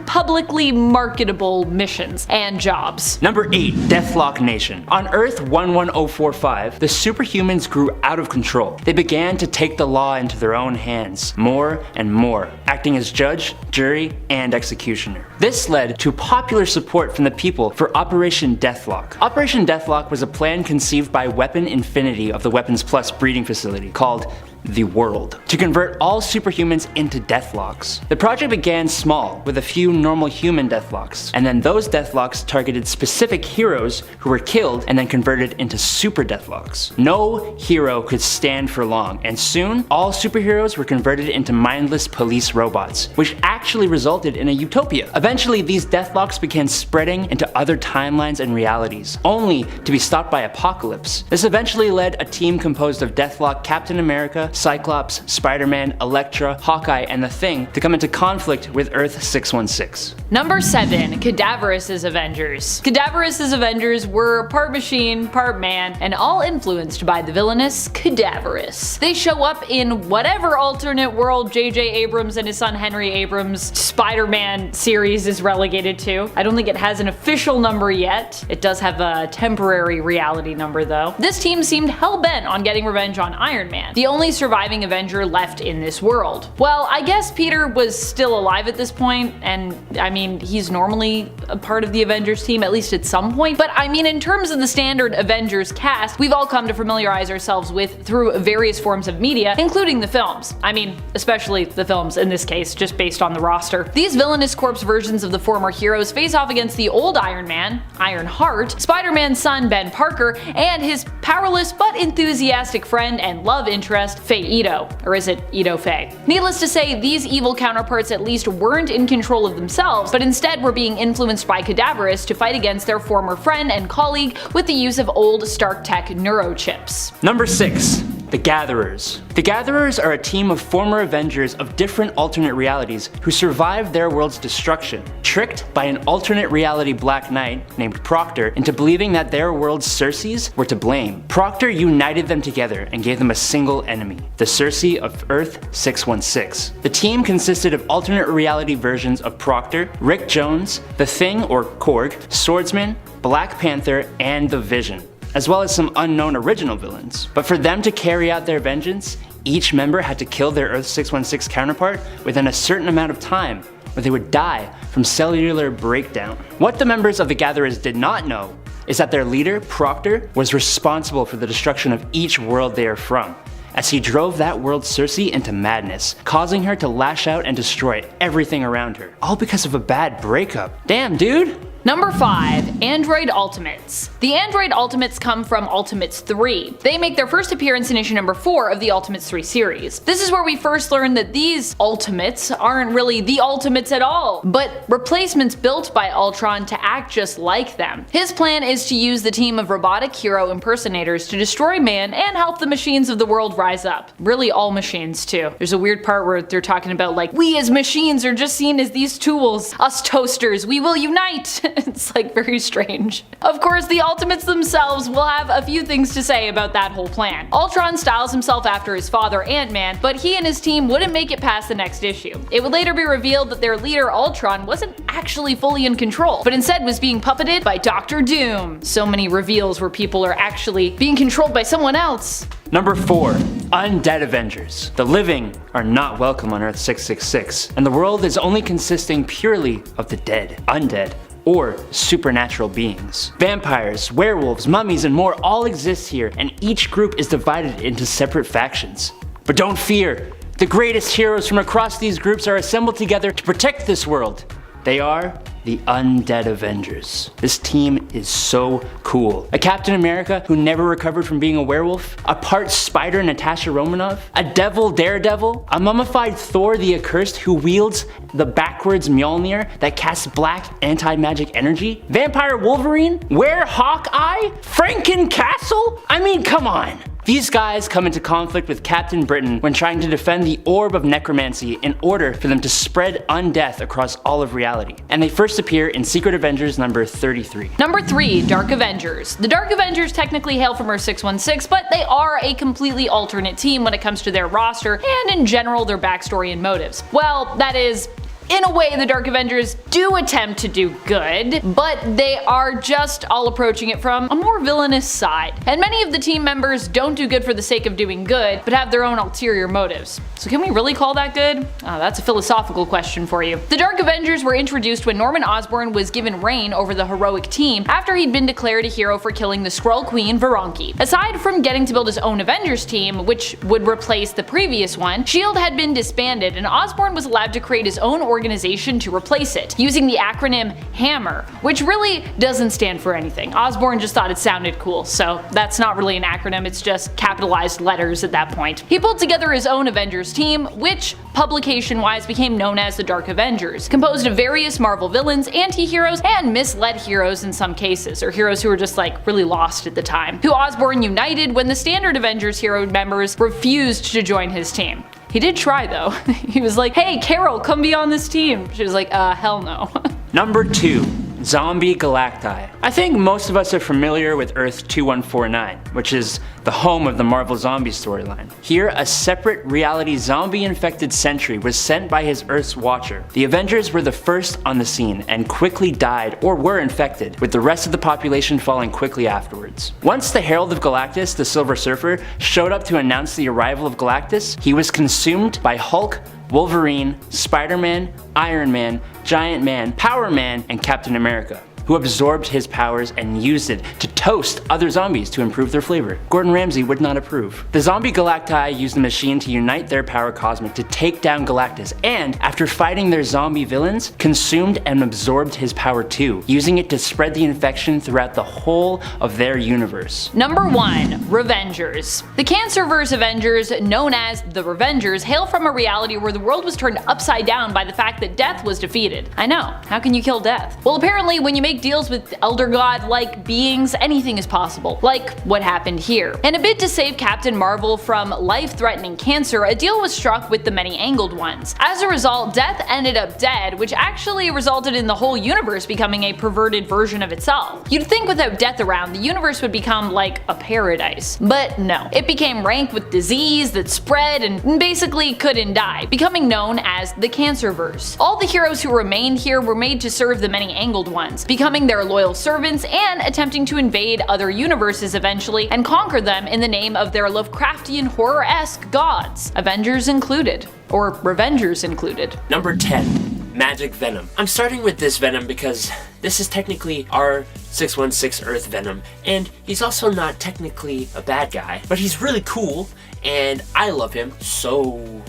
publicly marketable missions and jobs. Number 8. Deathlock Nation. On Earth 11045, the superhumans grew out of control. They began to take the law into their own hands, more and more, acting as judge, jury, and executioner. This led to popular support from the people for Operation Deathlock. Operation Deathlock was a plan conceived by Weapon Infinity of the Weapons Plus breeding facility called the World, to convert all superhumans into Deathlocks. The project began small, with a few normal human Deathlocks, and then those Deathlocks targeted specific heroes who were killed and then converted into Super Deathlocks. No hero could stand for long, and soon, all superheroes were converted into mindless police robots, which actually resulted in a utopia. Eventually, these Deathlocks began spreading into other timelines and realities, only to be stopped by Apocalypse. This eventually led a team composed of Deathlock, Captain America, Cyclops, Spider-Man, Elektra, Hawkeye, and the Thing to come into conflict with Earth 616. Number 7. Cadaverous Avengers. Cadaverous Avengers were part machine, part man, and all influenced by the villainous Cadaverous. They show up in whatever alternate world J.J. Abrams and his son Henry Abrams' Spider-Man series is relegated to. I don't think it has an official number yet. It does have a temporary reality number though. This team seemed hell-bent on getting revenge on Iron Man, the only surviving Avenger left in this world. Well, I guess Peter was still alive at this point, and I mean, he's normally a part of the Avengers team, at least at some point, but I mean, in terms of the standard Avengers cast, we've all come to familiarize ourselves with through various forms of media, including the films. I mean, especially the films in this case, just based on the roster. These villainous corpse versions of the former heroes face off against the old Iron Man, Ironheart, Spider-Man's son Ben Parker, and his powerless but enthusiastic friend and love interest, Faye Ito, or is it Ito Faye? Needless to say, these evil counterparts at least weren't in control of themselves, but instead were being influenced by Cadaverous to fight against their former friend and colleague with the use of old Stark Tech neurochips. Number 6. The Gatherers. The Gatherers are a team of former Avengers of different alternate realities who survived their world's destruction, tricked by an alternate reality Black Knight named Proctor into believing that their world's Circes were to blame. Proctor united them together and gave them a single enemy, the Circe of Earth 616. The team consisted of alternate reality versions of Proctor, Rick Jones, The Thing or Korg, Swordsman, Black Panther, and The Vision, as well as some unknown original villains. But for them to carry out their vengeance, each member had to kill their Earth 616 counterpart within a certain amount of time, or they would die from cellular breakdown. What the members of the Gatherers did not know is that their leader, Proctor, was responsible for the destruction of each world they are from, as he drove that world's Circe into madness, causing her to lash out and destroy everything around her, all because of a bad breakup. Damn, dude! Number 5. Android Ultimates. The Android Ultimates come from Ultimates 3. They make their first appearance in issue number 4 of the Ultimates 3 series. This is where we first learn that these Ultimates aren't really the Ultimates at all, but replacements built by Ultron to act just like them. His plan is to use the team of robotic hero impersonators to destroy man and help the machines of the world rise up. Really all machines too. There's a weird part where they're talking about like, we as machines are just seen as these tools. Us toasters, we will unite. It's like very strange. Of course, the Ultimates themselves will have a few things to say about that whole plan. Ultron styles himself after his father Ant-Man, but he and his team wouldn't make it past the next issue. It would later be revealed that their leader Ultron wasn't actually fully in control, but instead was being puppeted by Doctor Doom. So many reveals where people are actually being controlled by someone else. Number 4. Undead Avengers. The living are not welcome on Earth 666, and the world is only consisting purely of the dead, undead, or supernatural beings. Vampires, werewolves, mummies, and more all exist here, and each group is divided into separate factions. But don't fear, the greatest heroes from across these groups are assembled together to protect this world. They are the Undead Avengers. This team is so cool. A Captain America who never recovered from being a werewolf, a part spider Natasha Romanoff, a devil Daredevil, a mummified Thor the Accursed who wields the backwards Mjolnir that casts black anti-magic energy, Vampire Wolverine, Hawkeye, Franken-Castle? I mean, come on. These guys come into conflict with Captain Britain when trying to defend the Orb of Necromancy in order for them to spread undeath across all of reality, and they first appear in Secret Avengers number 33. Number 3. Dark Avengers. The Dark Avengers technically hail from Earth 616, but they are a completely alternate team when it comes to their roster and in general their backstory and motives. Well, that is, in a way, the Dark Avengers do attempt to do good, but they are just all approaching it from a more villainous side. And many of the team members don't do good for the sake of doing good, but have their own ulterior motives. So can we really call that good? That's a philosophical question for you. The Dark Avengers were introduced when Norman Osborn was given reign over the heroic team after he'd been declared a hero for killing the Skrull Queen Veronki. Aside from getting to build his own Avengers team, which would replace the previous one, S.H.I.E.L.D. had been disbanded and Osborn was allowed to create his own organization to replace it, using the acronym HAMMER, which really doesn't stand for anything. Osborn just thought it sounded cool, so that's not really an acronym, it's just capitalized letters at that point. He pulled together his own Avengers team, which publication-wise became known as the Dark Avengers, composed of various Marvel villains, anti-heroes, and misled heroes in some cases, or heroes who were just like really lost at the time, who Osborn united when the standard Avengers hero members refused to join his team. He did try though. He was like, hey Carol, come be on this team. She was like, hell no. Number 2. Zombie Galacti. I think most of us are familiar with Earth 2149, which is the home of the Marvel Zombie storyline. Here, a separate reality zombie-infected Sentry was sent by his Earth's Watcher. The Avengers were the first on the scene and quickly died or were infected, with the rest of the population falling quickly afterwards. Once the Herald of Galactus, the Silver Surfer, showed up to announce the arrival of Galactus, he was consumed by Hulk, Wolverine, Spider-Man, Iron Man, Giant Man, Power Man, and Captain America. who absorbed his powers and used it to toast other zombies to improve their flavor. Gordon Ramsay would not approve. The zombie Galacti used the machine to unite their power cosmic to take down Galactus, and after fighting their zombie villains, consumed and absorbed his power too, using it to spread the infection throughout the whole of their universe. Number 1. Revengers. The Cancerverse Avengers, known as the Revengers, hail from a reality where the world was turned upside down by the fact that Death was defeated. I know, how can you kill Death? Well, apparently when you make deals with Elder God-like beings, anything is possible, like what happened here. In a bid to save Captain Marvel from life-threatening cancer, a deal was struck with the Many-Angled Ones. As a result, Death ended up dead, which actually resulted in the whole universe becoming a perverted version of itself. You'd think without Death around, the universe would become like a paradise. But no. It became rank with disease that spread and basically couldn't die, becoming known as the Cancerverse. All the heroes who remained here were made to serve the Many-Angled Ones, becoming their loyal servants and attempting to invade other universes eventually and conquer them in the name of their Lovecraftian horror-esque gods, Avengers included. Or Revengers included. Number 10. Magic Venom. I'm starting with this Venom because this is technically our 616 Earth Venom, and he's also not technically a bad guy, but he's really cool, and I love him, so...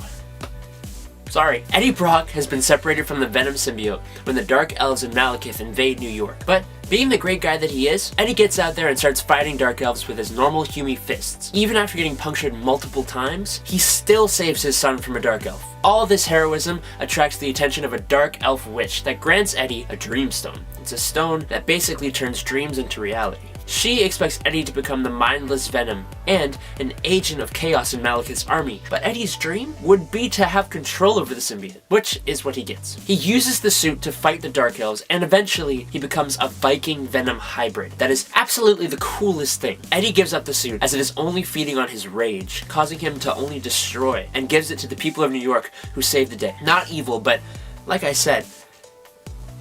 Sorry. Eddie Brock has been separated from the Venom symbiote when the Dark Elves and Malekith invade New York, but being the great guy that he is, Eddie gets out there and starts fighting Dark Elves with his normal Humy fists. Even after getting punctured multiple times, he still saves his son from a Dark Elf. All this heroism attracts the attention of a Dark Elf witch that grants Eddie a Dreamstone. It's a stone that basically turns dreams into reality. She expects Eddie to become the mindless Venom and an agent of chaos in Malekith's army, but Eddie's dream would be to have control over the symbiote, which is what he gets. He uses the suit to fight the Dark Elves, and eventually he becomes a Viking Venom hybrid. That is absolutely the coolest thing. Eddie gives up the suit as it is only feeding on his rage, causing him to only destroy, and gives it to the people of New York who save the day. Not evil, but like I said,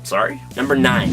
sorry. Number 9.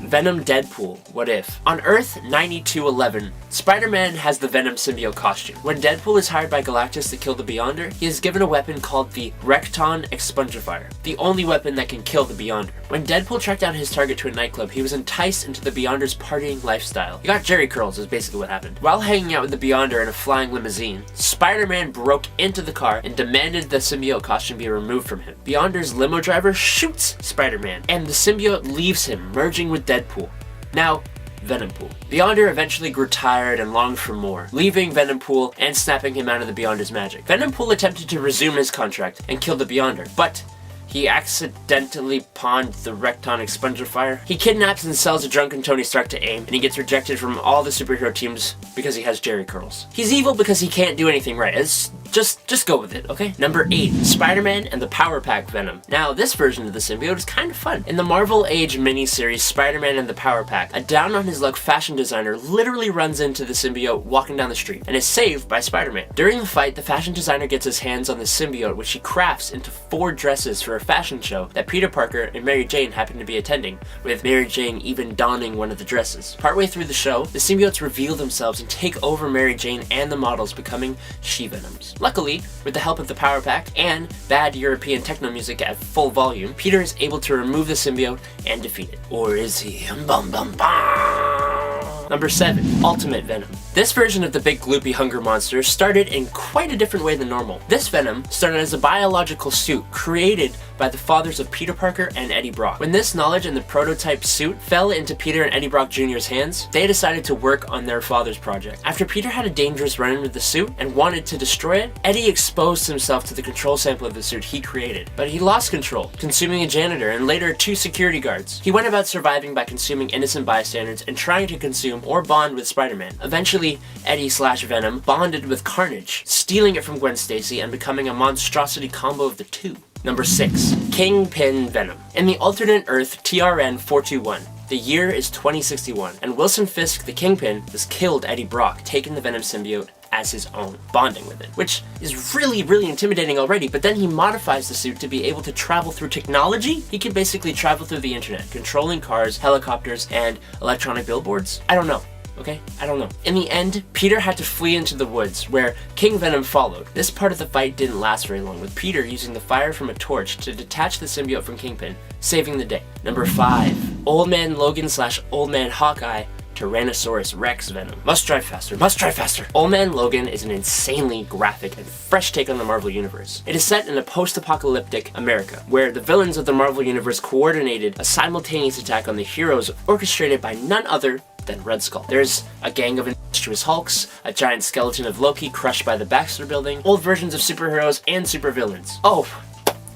Venom Deadpool, What If? On Earth 9211, Spider-Man has the Venom symbiote costume. When Deadpool is hired by Galactus to kill the Beyonder, he is given a weapon called the Recton Expungifier, the only weapon that can kill the Beyonder. When Deadpool tracked down his target to a nightclub, he was enticed into the Beyonder's partying lifestyle. He got Jerry curls is basically what happened. While hanging out with the Beyonder in a flying limousine, Spider-Man broke into the car and demanded the symbiote costume be removed from him. Beyonder's limo driver shoots Spider-Man, and the symbiote leaves him, merging with Deadpool. Now, Venompool. Beyonder eventually grew tired and longed for more, leaving Venompool and snapping him out of the Beyonder's magic. Venompool attempted to resume his contract and kill the Beyonder, but he accidentally pawned the Recton Expungifier. He kidnaps and sells a drunken Tony Stark to AIM, and he gets rejected from all the superhero teams because he has Jerry curls. He's evil because he can't do anything right. It's just go with it, okay? Number 8, Spider-Man and the Power Pack Venom. Now, this version of the symbiote is kind of fun. In the Marvel Age miniseries Spider-Man and the Power Pack, a down-on-his-luck fashion designer literally runs into the symbiote walking down the street and is saved by Spider-Man. During the fight, the fashion designer gets his hands on the symbiote, which he crafts into 4 dresses for a fashion show that Peter Parker and Mary Jane happen to be attending, with Mary Jane even donning one of the dresses. Partway through the show, the symbiotes reveal themselves and take over Mary Jane and the models, becoming She-Venoms. Luckily, with the help of the Power Pack and bad European techno music at full volume, Peter is able to remove the symbiote and defeat it. Or is he? Bum bum bum. Number 7, Ultimate Venom. This version of the big gloopy hunger monster started in quite a different way than normal. This Venom started as a biological suit created by the fathers of Peter Parker and Eddie Brock. When this knowledge and the prototype suit fell into Peter and Eddie Brock Jr.'s hands, they decided to work on their father's project. After Peter had a dangerous run-in with the suit and wanted to destroy it, Eddie exposed himself to the control sample of the suit he created. But he lost control, consuming a janitor and later 2 security guards. He went about surviving by consuming innocent bystanders and trying to consume or bond with Spider-Man. Eventually, Eddie/Venom bonded with Carnage, stealing it from Gwen Stacy and becoming a monstrosity combo of the two. Number 6, Kingpin Venom. In the alternate Earth TRN 421, the year is 2061, and Wilson Fisk, the Kingpin, has killed Eddie Brock, taking the Venom symbiote as his own, bonding with it, which is really intimidating already, but then he modifies the suit to be able to travel through technology. He can basically travel through the internet, controlling cars, helicopters, and electronic billboards. I don't know. Okay? I don't know. In the end, Peter had to flee into the woods, where King Venom followed. This part of the fight didn't last very long, with Peter using the fire from a torch to detach the symbiote from Kingpin, saving the day. Number 5, Old Man Logan / Old Man Hawkeye Tyrannosaurus Rex Venom. Must drive faster, must drive faster. Old Man Logan is an insanely graphic and fresh take on the Marvel Universe. It is set in a post-apocalyptic America, where the villains of the Marvel Universe coordinated a simultaneous attack on the heroes orchestrated by none other than Red Skull. There's a gang of industrious Hulks, a giant skeleton of Loki crushed by the Baxter Building, old versions of superheroes, and supervillains. Oh,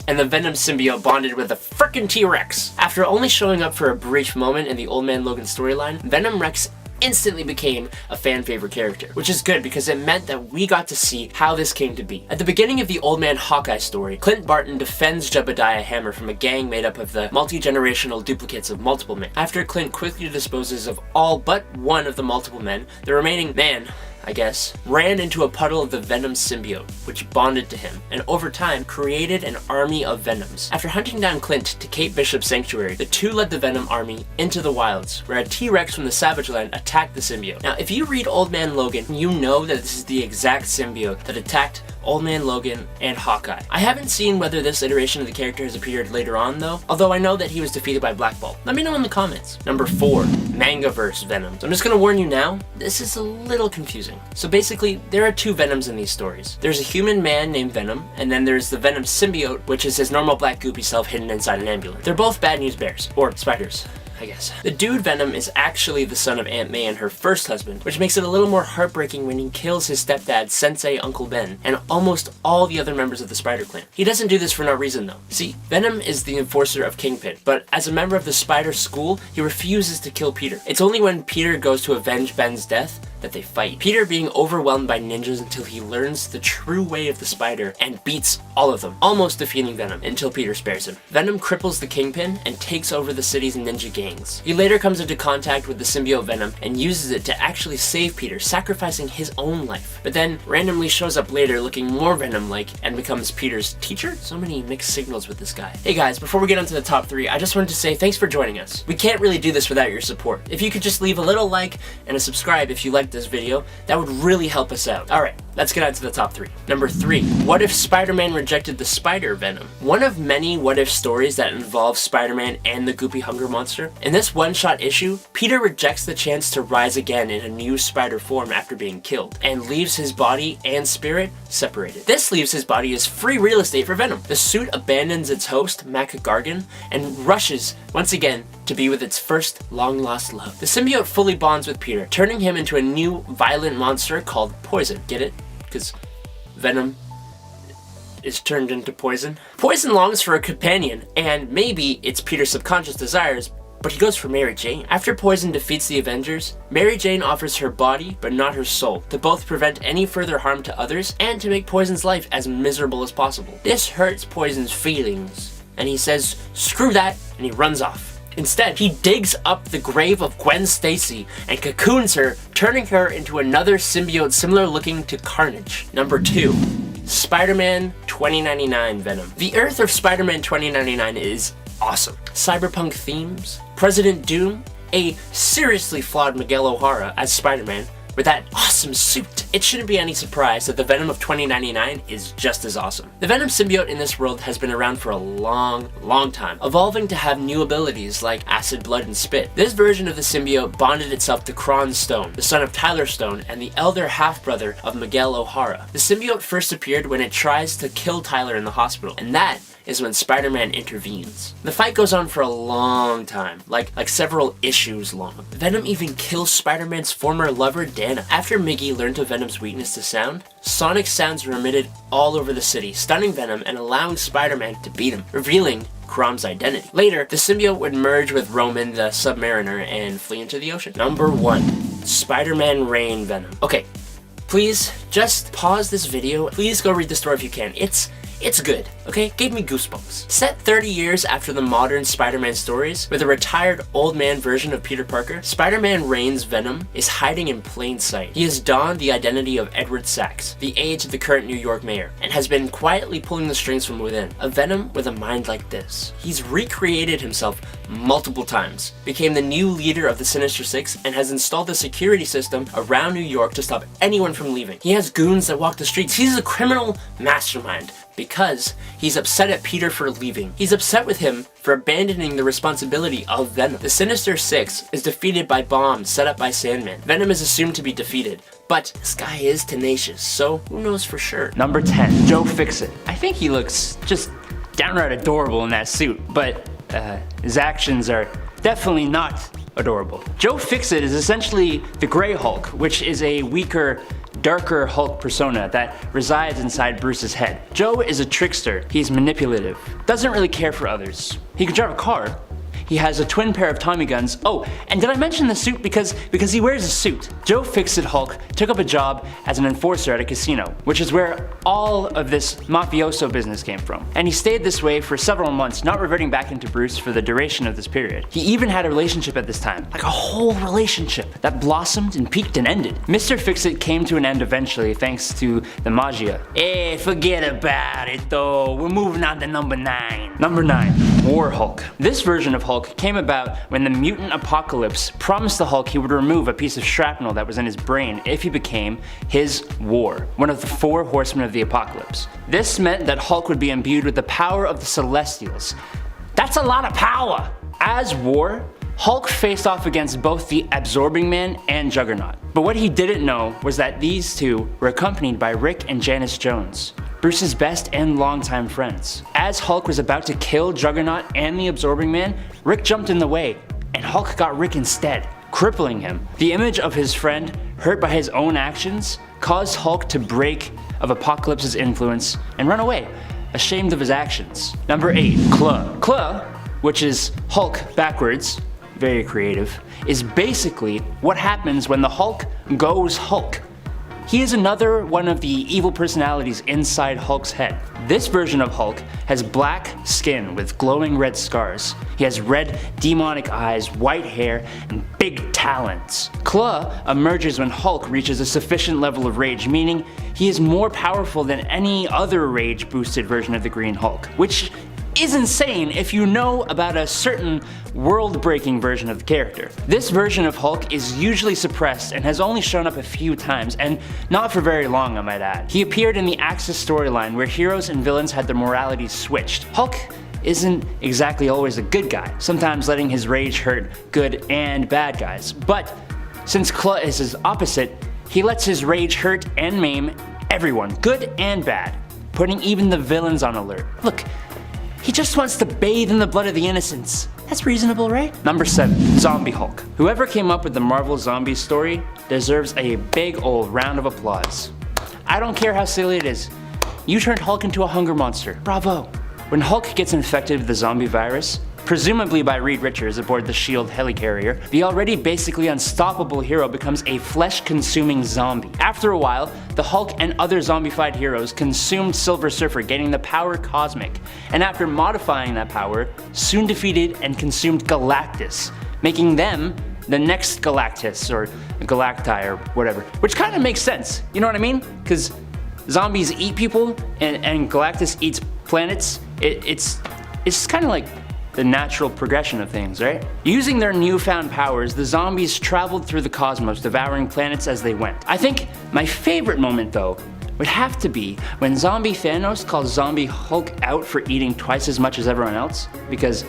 and the Venom symbiote bonded with a frickin' T-Rex. After only showing up for a brief moment in the Old Man Logan storyline, Venom Rex instantly became a fan favorite character, which is good because it meant that we got to see how this came to be. At the beginning of the Old Man Hawkeye story, Clint Barton defends Jebediah Hammer from a gang made up of the multi-generational duplicates of multiple men. After Clint quickly disposes of all but one of the multiple men, the remaining man, I guess, ran into a puddle of the Venom symbiote, which bonded to him, and over time created an army of Venoms. After hunting down Clint to Kate Bishop's sanctuary, the two led the Venom army into the wilds, where a T-Rex from the Savage Land attacked the symbiote. Now, if you read Old Man Logan, you know that this is the exact symbiote that attacked Old Man Logan and Hawkeye. I haven't seen whether this iteration of the character has appeared later on though, although I know that he was defeated by Black Bolt. Let me know in the comments. Number 4, Mangaverse Venom. So I'm just gonna warn you now, this is a little confusing. So basically, there are two Venoms in these stories. There's a human man named Venom, and then there's the Venom symbiote, which is his normal black goopy self hidden inside an ambulance. They're both bad news bears, or spiders, I guess. The dude Venom is actually the son of Aunt May and her first husband, which makes it a little more heartbreaking when he kills his stepdad, Sensei Uncle Ben, and almost all the other members of the Spider Clan. He doesn't do this for no reason though. See, Venom is the enforcer of Kingpin, but as a member of the Spider School, he refuses to kill Peter. It's only when Peter goes to avenge Ben's death that they fight. Peter being overwhelmed by ninjas until he learns the true way of the spider and beats all of them, almost defeating Venom until Peter spares him. Venom cripples the Kingpin and takes over the city's ninja gangs. He later comes into contact with the symbiote Venom and uses it to actually save Peter, sacrificing his own life, but then randomly shows up later looking more Venom-like and becomes Peter's teacher? So many mixed signals with this guy. Hey guys, before we get onto the top 3, I just wanted to say thanks for joining us. We can't really do this without your support. If you could just leave a little like and a subscribe if you liked this video, that would really help us out. Alright, let's get on to the top 3. Number 3, what if Spider-Man rejected the Spider Venom? One of many what if stories that involve Spider-Man and the goopy hunger monster. In this one-shot issue, Peter rejects the chance to rise again in a new spider form after being killed, and leaves his body and spirit separated. This leaves his body as free real estate for Venom. The suit abandons its host, Mac Gargan, and rushes once again to be with its first long-lost love. The symbiote fully bonds with Peter, turning him into a new violent monster called Poison. Get it? Because Venom is turned into poison. Poison longs for a companion, and maybe it's Peter's subconscious desires, but he goes for Mary Jane. After Poison defeats the Avengers, Mary Jane offers her body, but not her soul, to both prevent any further harm to others and to make Poison's life as miserable as possible. This hurts Poison's feelings, and he says, screw that, and he runs off. Instead, he digs up the grave of Gwen Stacy and cocoons her, turning her into another symbiote similar looking to Carnage. Number 2, Spider-Man 2099 Venom. The Earth of Spider-Man 2099 is awesome. Cyberpunk themes, President Doom, a seriously flawed Miguel O'Hara as Spider-Man, with that awesome suit. It shouldn't be any surprise that the Venom of 2099 is just as awesome. The Venom symbiote in this world has been around for a long time, evolving to have new abilities like acid, blood, and spit. This version of the symbiote bonded itself to Kron Stone, the son of Tyler Stone and the elder half-brother of Miguel O'Hara. The symbiote first appeared when it tries to kill Tyler in the hospital, and that is when Spider-Man intervenes. The fight goes on for a long time, like several issues long. Venom even kills Spider-Man's former lover, Dana. After Miggy learned of Venom's weakness to sound, sonic sounds were emitted all over the city, stunning Venom and allowing Spider-Man to beat him, revealing Crom's identity. Later, the symbiote would merge with Roman the Submariner and flee into the ocean. Number 1, Spider-Man Rain Venom. Okay, please just pause this video. Please go read the story if you can. It's good, okay? Gave me goosebumps. Set 30 years after the modern Spider-Man stories, with a retired old man version of Peter Parker, Spider-Man Rain's Venom is hiding in plain sight. He has donned the identity of Edward Sachs, the age of the current New York mayor, and has been quietly pulling the strings from within. A Venom with a mind like this. He's recreated himself multiple times, became the new leader of the Sinister Six, and has installed a security system around New York to stop anyone from leaving. He has goons that walk the streets. He's a criminal mastermind, because he's upset at Peter for leaving. He's upset with him for abandoning the responsibility of Venom. The Sinister Six is defeated by bombs set up by Sandman. Venom is assumed to be defeated, but this guy is tenacious, so who knows for sure. Number 10, Joe Fixit. I think he looks just downright adorable in that suit, but his actions are definitely not adorable. Joe Fixit is essentially the Grey Hulk, which is a weaker, darker Hulk persona that resides inside Bruce's head. Joe is a trickster. He's manipulative, doesn't really care for others. He can drive a car. He has a twin pair of Tommy guns. Oh, and did I mention the suit? Because he wears a suit. Joe Fixit Hulk took up a job as an enforcer at a casino, which is where all of this mafioso business came from. And he stayed this way for several months, not reverting back into Bruce for the duration of this period. He even had a relationship at this time, like a whole relationship that blossomed and peaked and ended. Mr. Fixit came to an end eventually thanks to the Magia. Hey, forget about it though. We're moving on to number 9. Number 9, War Hulk. This version of Hulk came about when the mutant apocalypse promised the Hulk he would remove a piece of shrapnel that was in his brain if he became his War, one of the 4 horsemen of the apocalypse. This meant that Hulk would be imbued with the power of the Celestials. That's a lot of power! As War, Hulk faced off against both the Absorbing Man and Juggernaut. But what he didn't know was that these two were accompanied by Rick and Janice Jones, Bruce's best and longtime friends. As Hulk was about to kill Juggernaut and the Absorbing Man, Rick jumped in the way, and Hulk got Rick instead, crippling him. The image of his friend, hurt by his own actions, caused Hulk to break of Apocalypse's influence and run away, ashamed of his actions. Number 8, Claw. Claw, which is Hulk backwards, very creative, is basically what happens when the Hulk goes Hulk. He is another one of the evil personalities inside Hulk's head. This version of Hulk has black skin with glowing red scars. He has red demonic eyes, white hair, and big talons. Claw emerges when Hulk reaches a sufficient level of rage, meaning he is more powerful than any other rage-boosted version of the Green Hulk, which is insane if you know about a certain world-breaking version of the character. This version of Hulk is usually suppressed and has only shown up a few times, and not for very long, I might add. He appeared in the Axis storyline where heroes and villains had their moralities switched. Hulk isn't exactly always a good guy, sometimes letting his rage hurt good and bad guys. But since Claw is his opposite, he lets his rage hurt and maim everyone, good and bad, putting even the villains on alert. Look, he just wants to bathe in the blood of the innocents. That's reasonable, right? Number 7, Zombie Hulk. Whoever came up with the Marvel Zombies story deserves a big old round of applause. I don't care how silly it is. You turned Hulk into a hunger monster. Bravo. When Hulk gets infected with the zombie virus, presumably by Reed Richards aboard the S.H.I.E.L.D. helicarrier, the already basically unstoppable hero becomes a flesh-consuming zombie. After a while, the Hulk and other zombified heroes consumed Silver Surfer, gaining the power Cosmic, and after modifying that power, soon defeated and consumed Galactus, making them the next Galactus, or Galacti, or whatever. Which kind of makes sense, you know what I mean? Because zombies eat people, and Galactus eats planets. It's kind of like the natural progression of things, right? Using their newfound powers, the zombies traveled through the cosmos, devouring planets as they went. I think my favorite moment, though, would have to be when Zombie Thanos calls Zombie Hulk out for eating twice as much as everyone else, because,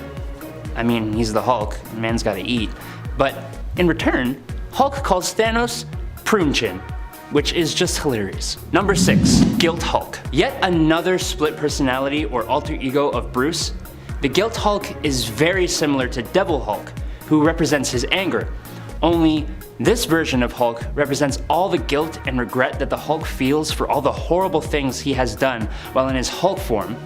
I mean, he's the Hulk, man's gotta eat. But in return, Hulk calls Thanos Prune Chin, which is just hilarious. Number 6, Guilt Hulk. Yet another split personality or alter ego of Bruce. The Guilt Hulk is very similar to Devil Hulk, who represents his anger, only this version of Hulk represents all the guilt and regret that the Hulk feels for all the horrible things he has done while in his Hulk form,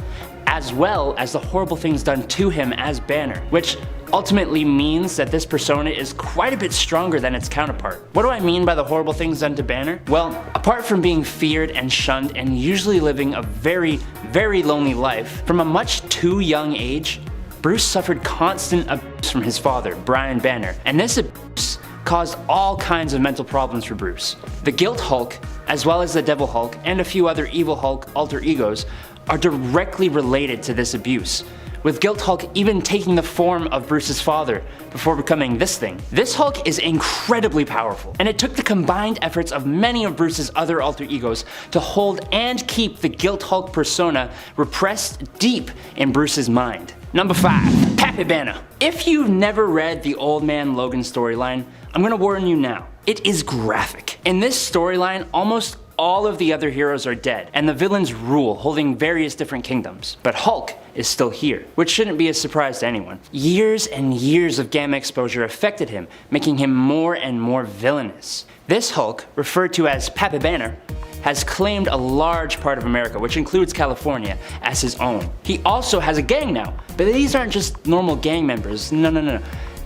as well as the horrible things done to him as Banner, which ultimately means that this persona is quite a bit stronger than its counterpart. What do I mean by the horrible things done to Banner? Well, apart from being feared and shunned and usually living a very, very lonely life, from a much too young age, Bruce suffered constant abuse from his father, Brian Banner, and this abuse caused all kinds of mental problems for Bruce. The Guilt Hulk, as well as the Devil Hulk and a few other evil Hulk alter egos, are directly related to this abuse, with Guilt Hulk even taking the form of Bruce's father before becoming this thing. This Hulk is incredibly powerful, and it took the combined efforts of many of Bruce's other alter egos to hold and keep the Guilt Hulk persona repressed deep in Bruce's mind. Number 5. Pappy Banner. If you've never read the Old Man Logan storyline, I'm gonna warn you now. It is graphic. In this storyline, almost all of the other heroes are dead, and the villains rule, holding various different kingdoms. But Hulk is still here, which shouldn't be a surprise to anyone. Years and years of gamma exposure affected him, making him more and more villainous. This Hulk, referred to as Pappy Banner, has claimed a large part of America, which includes California, as his own. He also has a gang now, but these aren't just normal gang members, no.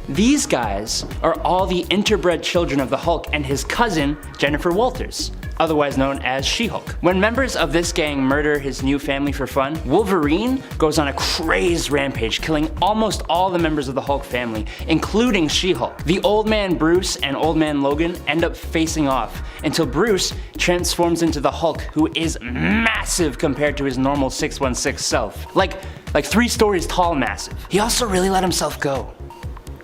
These guys are all the interbred children of the Hulk and his cousin, Jennifer Walters, otherwise known as She-Hulk. When members of this gang murder his new family for fun, Wolverine goes on a crazed rampage, killing almost all the members of the Hulk family, including She-Hulk. The Old Man Bruce and Old Man Logan end up facing off until Bruce transforms into the Hulk, who is massive compared to his normal 616 self. Like 3 stories tall massive. He also really let himself go.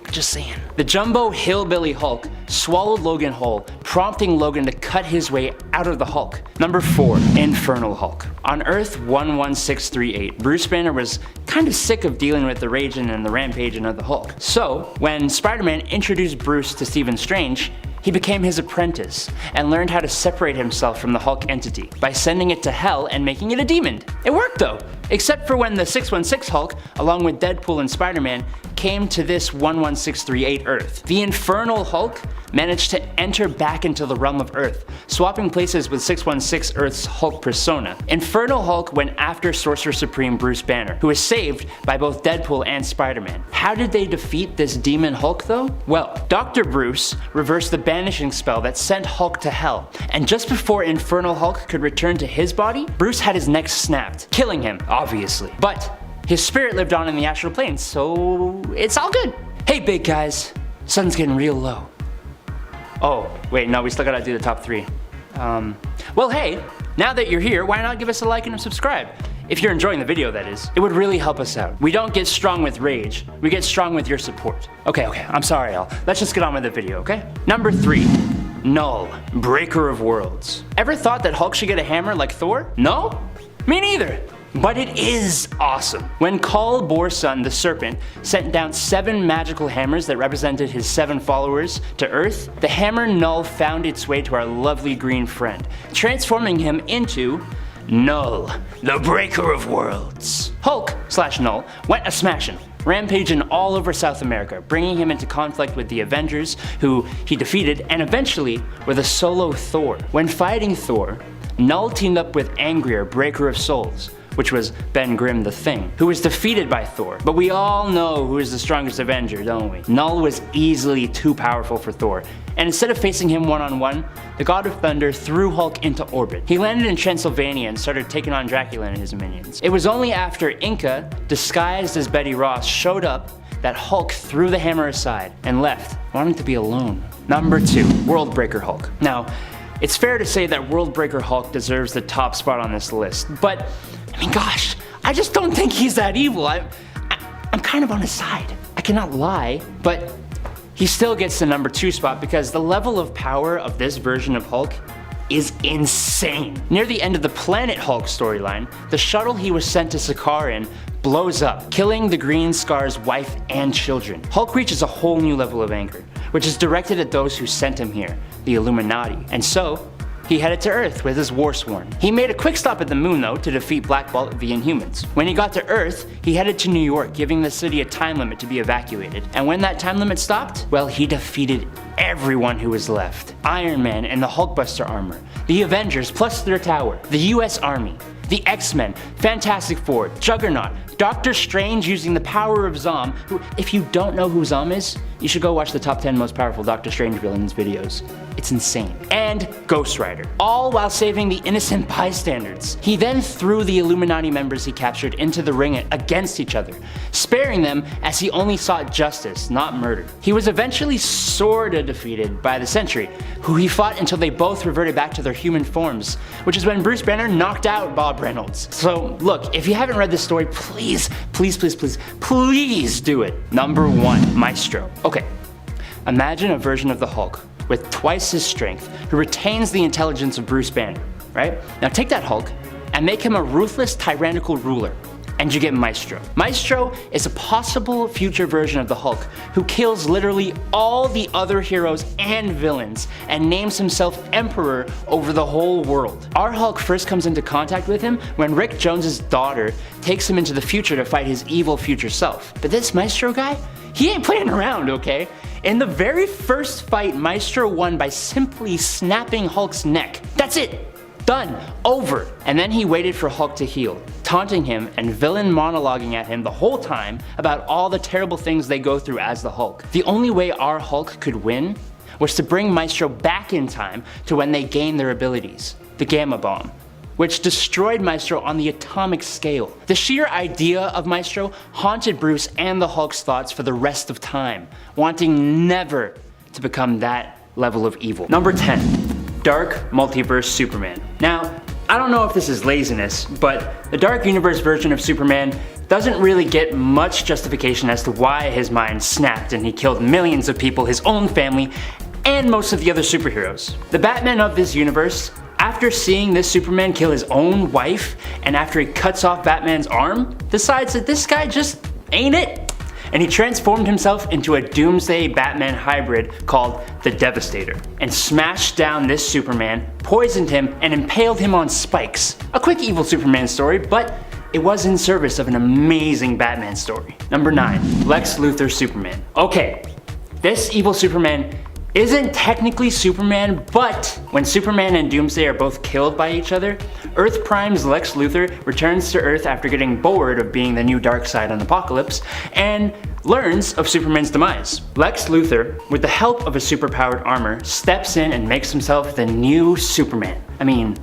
Just saying. The Jumbo Hillbilly Hulk swallowed Logan whole, prompting Logan to cut his way out of the Hulk. Number 4. Infernal Hulk. On Earth 11638, Bruce Banner was kind of sick of dealing with the raging and the rampaging of the Hulk. So, when SpiderMan introduced Bruce to Stephen Strange, he became his apprentice and learned how to separate himself from the Hulk entity by sending it to hell and making it a demon. It worked though, except for when the 616 Hulk, along with Deadpool and Spider-Man, came to this 11638 Earth. The Infernal Hulk managed to enter back into the realm of Earth, swapping places with 616 Earth's Hulk persona. Infernal Hulk went after Sorcerer Supreme Bruce Banner, who was saved by both Deadpool and Spider-Man. How did they defeat this demon Hulk though? Well, Dr. Bruce reversed the banishing spell that sent Hulk to hell, and just before Infernal Hulk could return to his body, Bruce had his neck snapped, killing him, obviously. But his spirit lived on in the astral plane, so it's all good. Hey big guys, sun's getting real low. Oh, wait, no, we still gotta do the top 3. Well hey, now that you're here, why not give us a like and a subscribe? If you're enjoying the video, that is. It would really help us out. We don't get strong with rage, we get strong with your support. Okay, I'm sorry y'all. Let's just get on with the video, okay? Number 3. Null, Breaker of Worlds. Ever thought that Hulk should get a hammer like Thor? No? Me neither. But it is awesome. When Kal Borsun the Serpent sent down 7 magical hammers that represented his 7 followers to Earth, the hammer Null found its way to our lovely green friend, transforming him into Null, the Breaker of Worlds. Hulk/Null went a-smashing, rampaging all over South America, bringing him into conflict with the Avengers, who he defeated, and eventually with a solo Thor. When fighting Thor, Null teamed up with Angrier, Breaker of Souls, which was Ben Grimm the Thing, who was defeated by Thor. But we all know who is the strongest Avenger, don't we? Null was easily too powerful for Thor, and instead of facing him one-on-one, the God of Thunder threw Hulk into orbit. He landed in Transylvania and started taking on Dracula and his minions. It was only after Inca, disguised as Betty Ross, showed up that Hulk threw the hammer aside and left, wanting to be alone. Number 2, Worldbreaker Hulk. Now, it's fair to say that Worldbreaker Hulk deserves the top spot on this list, but I mean, gosh, I just don't think he's that evil. I'm kind of on his side. I cannot lie, but he still gets the number 2 spot because the level of power of this version of Hulk is insane. Near the end of the Planet Hulk storyline, the shuttle he was sent to Sakaar in blows up, killing the Green Scar's wife and children. Hulk reaches a whole new level of anger, which is directed at those who sent him here, the Illuminati. And so, he headed to Earth with his Warsworn. He made a quick stop at the moon though to defeat Black Bolt of the Inhumans. When he got to Earth, he headed to New York, giving the city a time limit to be evacuated. And when that time limit stopped, well, he defeated everyone who was left. Iron Man and the Hulkbuster armor, the Avengers plus their tower, the US Army, the X-Men, Fantastic Four, Juggernaut, Doctor Strange using the power of Zom, who, if you don't know who Zom is, you should go watch the top 10 most powerful Doctor Strange villains videos. It's insane. And Ghost Rider, all while saving the innocent bystanders. He then threw the Illuminati members he captured into the ring against each other, sparing them as he only sought justice, not murder. He was eventually sorta defeated by the Sentry, who he fought until they both reverted back to their human forms, which is when Bruce Banner knocked out Bob Reynolds. So look, if you haven't read this story, please please, please, please, please, please do it. Number 1, Maestro. Okay, imagine a version of the Hulk with twice his strength who retains the intelligence of Bruce Banner, right? Now take that Hulk and make him a ruthless, tyrannical ruler, and you get Maestro. Maestro is a possible future version of the Hulk who kills literally all the other heroes and villains and names himself Emperor over the whole world. Our Hulk first comes into contact with him when Rick Jones's daughter takes him into the future to fight his evil future self. But this Maestro guy, he ain't playing around, okay? In the very first fight, Maestro won by simply snapping Hulk's neck. That's it. Done. Over. And then he waited for Hulk to heal, taunting him and villain monologuing at him the whole time about all the terrible things they go through as the Hulk. The only way our Hulk could win was to bring Maestro back in time to when they gained their abilities, the Gamma Bomb, which destroyed Maestro on the atomic scale. The sheer idea of Maestro haunted Bruce and the Hulk's thoughts for the rest of time, wanting never to become that level of evil. Number 10. Dark Multiverse Superman. Now, I don't know if this is laziness, but the Dark Universe version of Superman doesn't really get much justification as to why his mind snapped and he killed millions of people, his own family, and most of the other superheroes. The Batman of this universe, after seeing this Superman kill his own wife, and after he cuts off Batman's arm, decides that this guy just ain't it. And he transformed himself into a doomsday Batman hybrid called the Devastator, and smashed down this Superman, poisoned him, and impaled him on spikes. A quick evil Superman story, but it was in service of an amazing Batman story. Number 9. Lex Luthor Superman. Okay, this evil Superman isn't technically Superman, but when Superman and Doomsday are both killed by each other, Earth Prime's Lex Luthor returns to Earth after getting bored of being the new Darkseid on Apokolips, and learns of Superman's demise. Lex Luthor, with the help of his superpowered armor, steps in and makes himself the new Superman. I mean,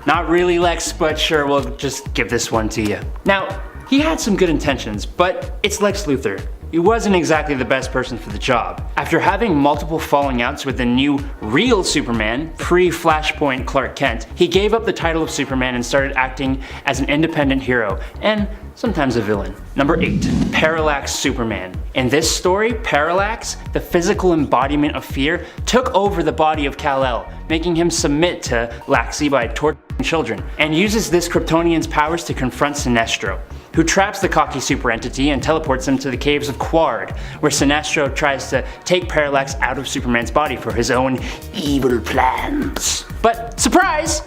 not really Lex, but sure, we'll just give this one to you. Now, he had some good intentions, but it's Lex Luthor. He wasn't exactly the best person for the job. After having multiple falling outs with the new real Superman, pre-Flashpoint Clark Kent, he gave up the title of Superman and started acting as an independent hero, and sometimes a villain. Number 8. Parallax Superman. In this story, Parallax, the physical embodiment of fear, took over the body of Kal-El, making him submit to Laxi by torturing children, and uses this Kryptonian's powers to confront Sinestro, who traps the cocky super entity and teleports him to the caves of Quard, where Sinestro tries to take Parallax out of Superman's body for his own evil plans. But surprise!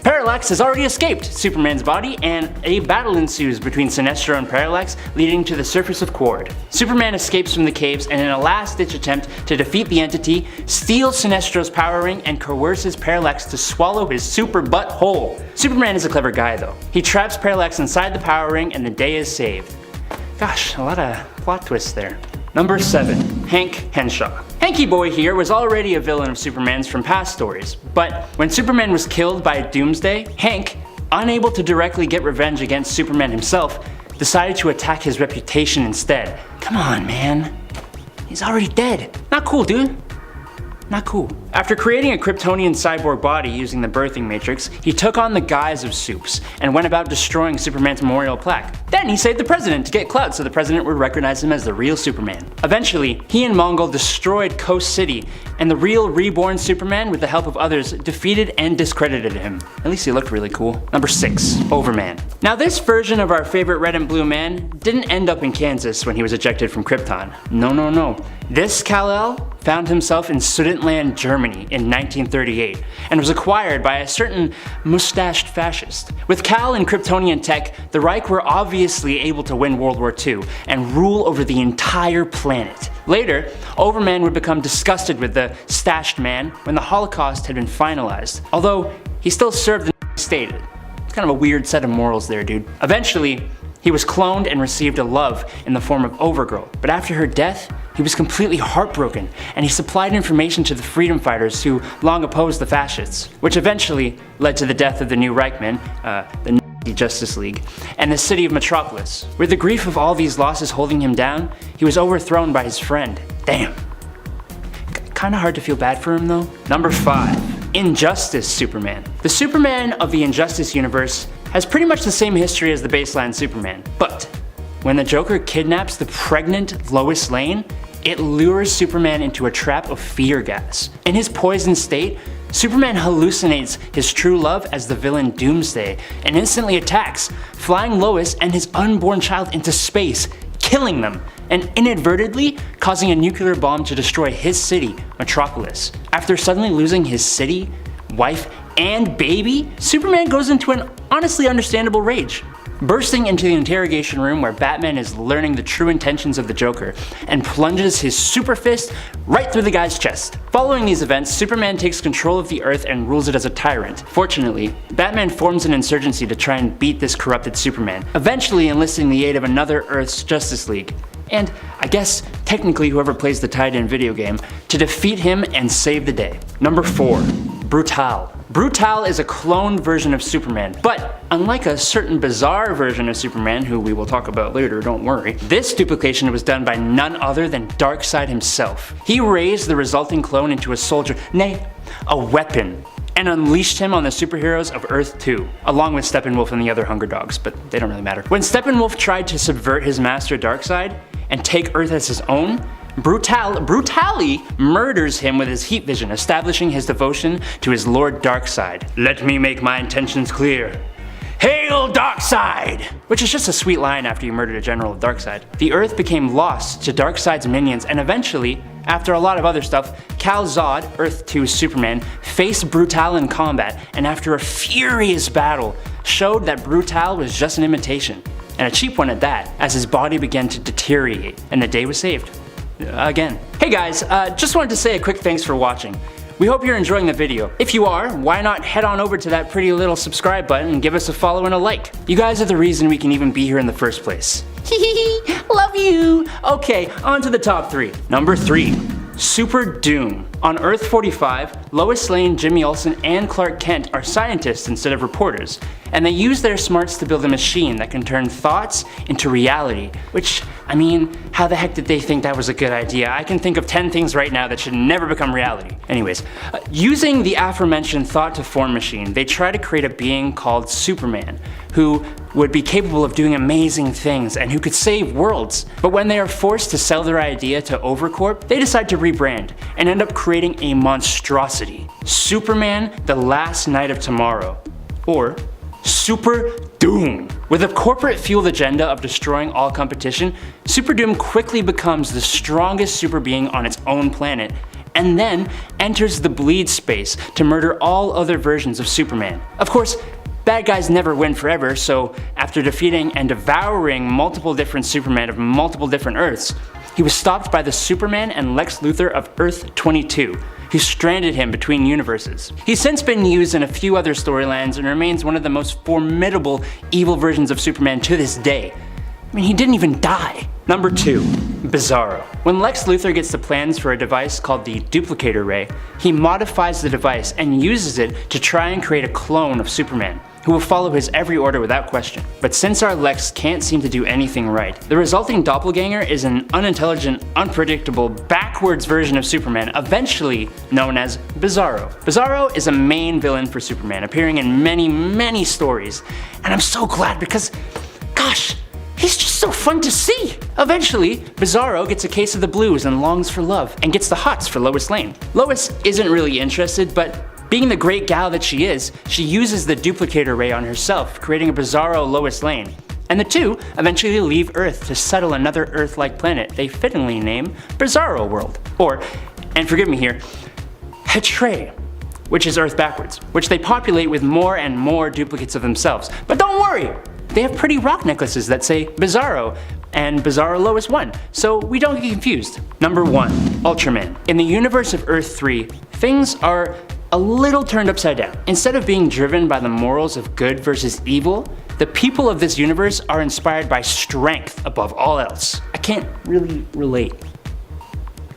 Parallax has already escaped Superman's body, and a battle ensues between Sinestro and Parallax, leading to the surface of Quard. Superman escapes from the caves and in a last-ditch attempt to defeat the entity, steals Sinestro's power ring and coerces Parallax to swallow his super butt whole. Superman is a clever guy though. He traps Parallax inside the power ring and the day is saved. Gosh, a lot of plot twists there. Number 7. Hank Henshaw. Hanky Boy here was already a villain of Superman's from past stories, but when Superman was killed by Doomsday, Hank, unable to directly get revenge against Superman himself, decided to attack his reputation instead. Come on, man. He's already dead. Not cool, dude. Not cool. After creating a Kryptonian cyborg body using the birthing matrix, he took on the guise of Supes and went about destroying Superman's memorial plaque. Then he saved the president to get clout so the president would recognize him as the real Superman. Eventually, he and Mongol destroyed Coast City, and the real reborn Superman, with the help of others, defeated and discredited him. At least he looked really cool. Number 6. Overman. Now this version of our favorite red and blue man didn't end up in Kansas when he was ejected from Krypton. No. This Kal-El found himself in Sudetenland, Germany in 1938 and was acquired by a certain mustached fascist. With Kal and Kryptonian tech, the Reich were obviously able to win World War II and rule over the entire planet. Later, Overman would become disgusted with the stashed man when the Holocaust had been finalized, although he still served the state. It's kind of a weird set of morals there, dude. Eventually, he was cloned and received a love in the form of Overgirl, but after her death, he was completely heartbroken, and he supplied information to the freedom fighters who long opposed the fascists, which eventually led to the death of the new Reichman, the Justice League, and the city of Metropolis. With the grief of all these losses holding him down, he was overthrown by his friend. Damn. Kinda hard to feel bad for him though. Number 5. Injustice Superman. The Superman of the Injustice universe has pretty much the same history as the baseline Superman, but when the Joker kidnaps the pregnant Lois Lane, it lures Superman into a trap of fear gas. In his poisoned state, Superman hallucinates his true love as the villain Doomsday and instantly attacks, flying Lois and his unborn child into space, killing them, and inadvertently causing a nuclear bomb to destroy his city, Metropolis. After suddenly losing his city, wife, and baby, Superman goes into an honestly understandable rage, bursting into the interrogation room where Batman is learning the true intentions of the Joker and plunges his super fist right through the guy's chest. Following these events, Superman takes control of the Earth and rules it as a tyrant. Fortunately, Batman forms an insurgency to try and beat this corrupted Superman, eventually enlisting the aid of another Earth's Justice League, and I guess technically whoever plays the tied-in video game, to defeat him and save the day. Number 4. Brutal. Brutal is a cloned version of Superman, but unlike a certain bizarre version of Superman, who we will talk about later, don't worry, this duplication was done by none other than Darkseid himself. He raised the resulting clone into a soldier, nay, a weapon, and unleashed him on the superheroes of Earth 2, along with Steppenwolf and the other Hunger Dogs, but they don't really matter. When Steppenwolf tried to subvert his master Darkseid and take Earth as his own, brutally murders him with his heat vision, establishing his devotion to his Lord Darkseid. Let me make my intentions clear. Hail Darkseid! Which is just a sweet line after you murdered a general of Darkseid. The Earth became lost to Darkseid's minions, and eventually, after a lot of other stuff, Kal-Zod, Earth 2's Superman, faced Brutal in combat, and after a furious battle, showed that Brutal was just an imitation, and a cheap one at that, as his body began to deteriorate, and the day was saved. Again. Hey guys, just wanted to say a quick thanks for watching. We hope you're enjoying the video. If you are, why not head on over to that pretty little subscribe button and give us a follow and a like. You guys are the reason we can even be here in the first place. Love you! Okay, on to the top 3. Number 3. Super Doom. On Earth 45, Lois Lane, Jimmy Olsen, and Clark Kent are scientists instead of reporters, and they use their smarts to build a machine that can turn thoughts into reality, which, I mean, how the heck did they think that was a good idea? I can think of 10 things right now that should never become reality. Anyways, using the aforementioned thought-to-form machine, they try to create a being called Superman, who would be capable of doing amazing things and who could save worlds. But when they are forced to sell their idea to Overcorp, they decide to rebrand and end up creating a monstrosity. Superman, the Last Night of Tomorrow, or Super Doom. With a corporate-fueled agenda of destroying all competition, Super Doom quickly becomes the strongest super being on its own planet, and then enters the bleed space to murder all other versions of Superman. Of course, bad guys never win forever, so after defeating and devouring multiple different Supermen of multiple different Earths, he was stopped by the Superman and Lex Luthor of Earth 22, who stranded him between universes. He's since been used in a few other storylines and remains one of the most formidable evil versions of Superman to this day. I mean, he didn't even die. Number 2. Bizarro. When Lex Luthor gets the plans for a device called the Duplicator Ray, he modifies the device and uses it to try and create a clone of Superman, who will follow his every order without question. But since our Lex can't seem to do anything right, the resulting doppelganger is an unintelligent, unpredictable, backwards version of Superman, eventually known as Bizarro. Bizarro is a main villain for Superman, appearing in many stories, and I'm so glad because, gosh, he's just so fun to see! Eventually, Bizarro gets a case of the blues and longs for love, and gets the hots for Lois Lane. Lois isn't really interested, but being the great gal that she is, she uses the Duplicator Ray on herself, creating a Bizarro Lois Lane. And the two eventually leave Earth to settle another Earth-like planet they fittingly name Bizarro World. Or, and forgive me here, Hetre, which is Earth backwards, which they populate with more and more duplicates of themselves. But don't worry! They have pretty rock necklaces that say Bizarro and Bizarro Lois 1, so we don't get confused. Number 1. Ultraman. In the universe of Earth 3, things are a little turned upside down. Instead of being driven by the morals of good versus evil, the people of this universe are inspired by strength above all else. I can't really relate.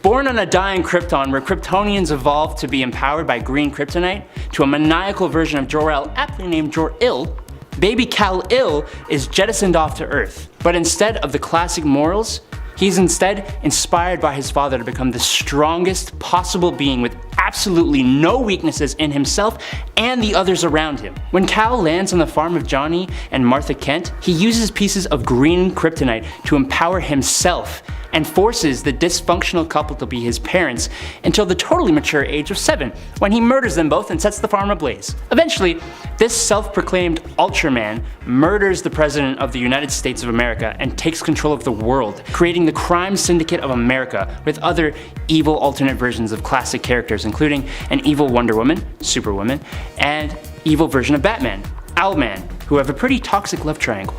Born on a dying Krypton where Kryptonians evolved to be empowered by green kryptonite to a maniacal version of Jor-El aptly named Jor-Il, baby Kal-Il is jettisoned off to Earth. But instead of the classic morals, He's instead inspired by his father to become the strongest possible being with absolutely no weaknesses in himself and the others around him. When Cal lands on the farm of Johnny and Martha Kent, he uses pieces of green kryptonite to empower himself and forces the dysfunctional couple to be his parents until the totally mature age of 7, when he murders them both and sets the farm ablaze. Eventually, this self-proclaimed Ultraman murders the President of the United States of America and takes control of the world, creating the crime syndicate of America with other evil alternate versions of classic characters, including an evil Wonder Woman, Superwoman, and evil version of Batman, Owlman, who have a pretty toxic love triangle.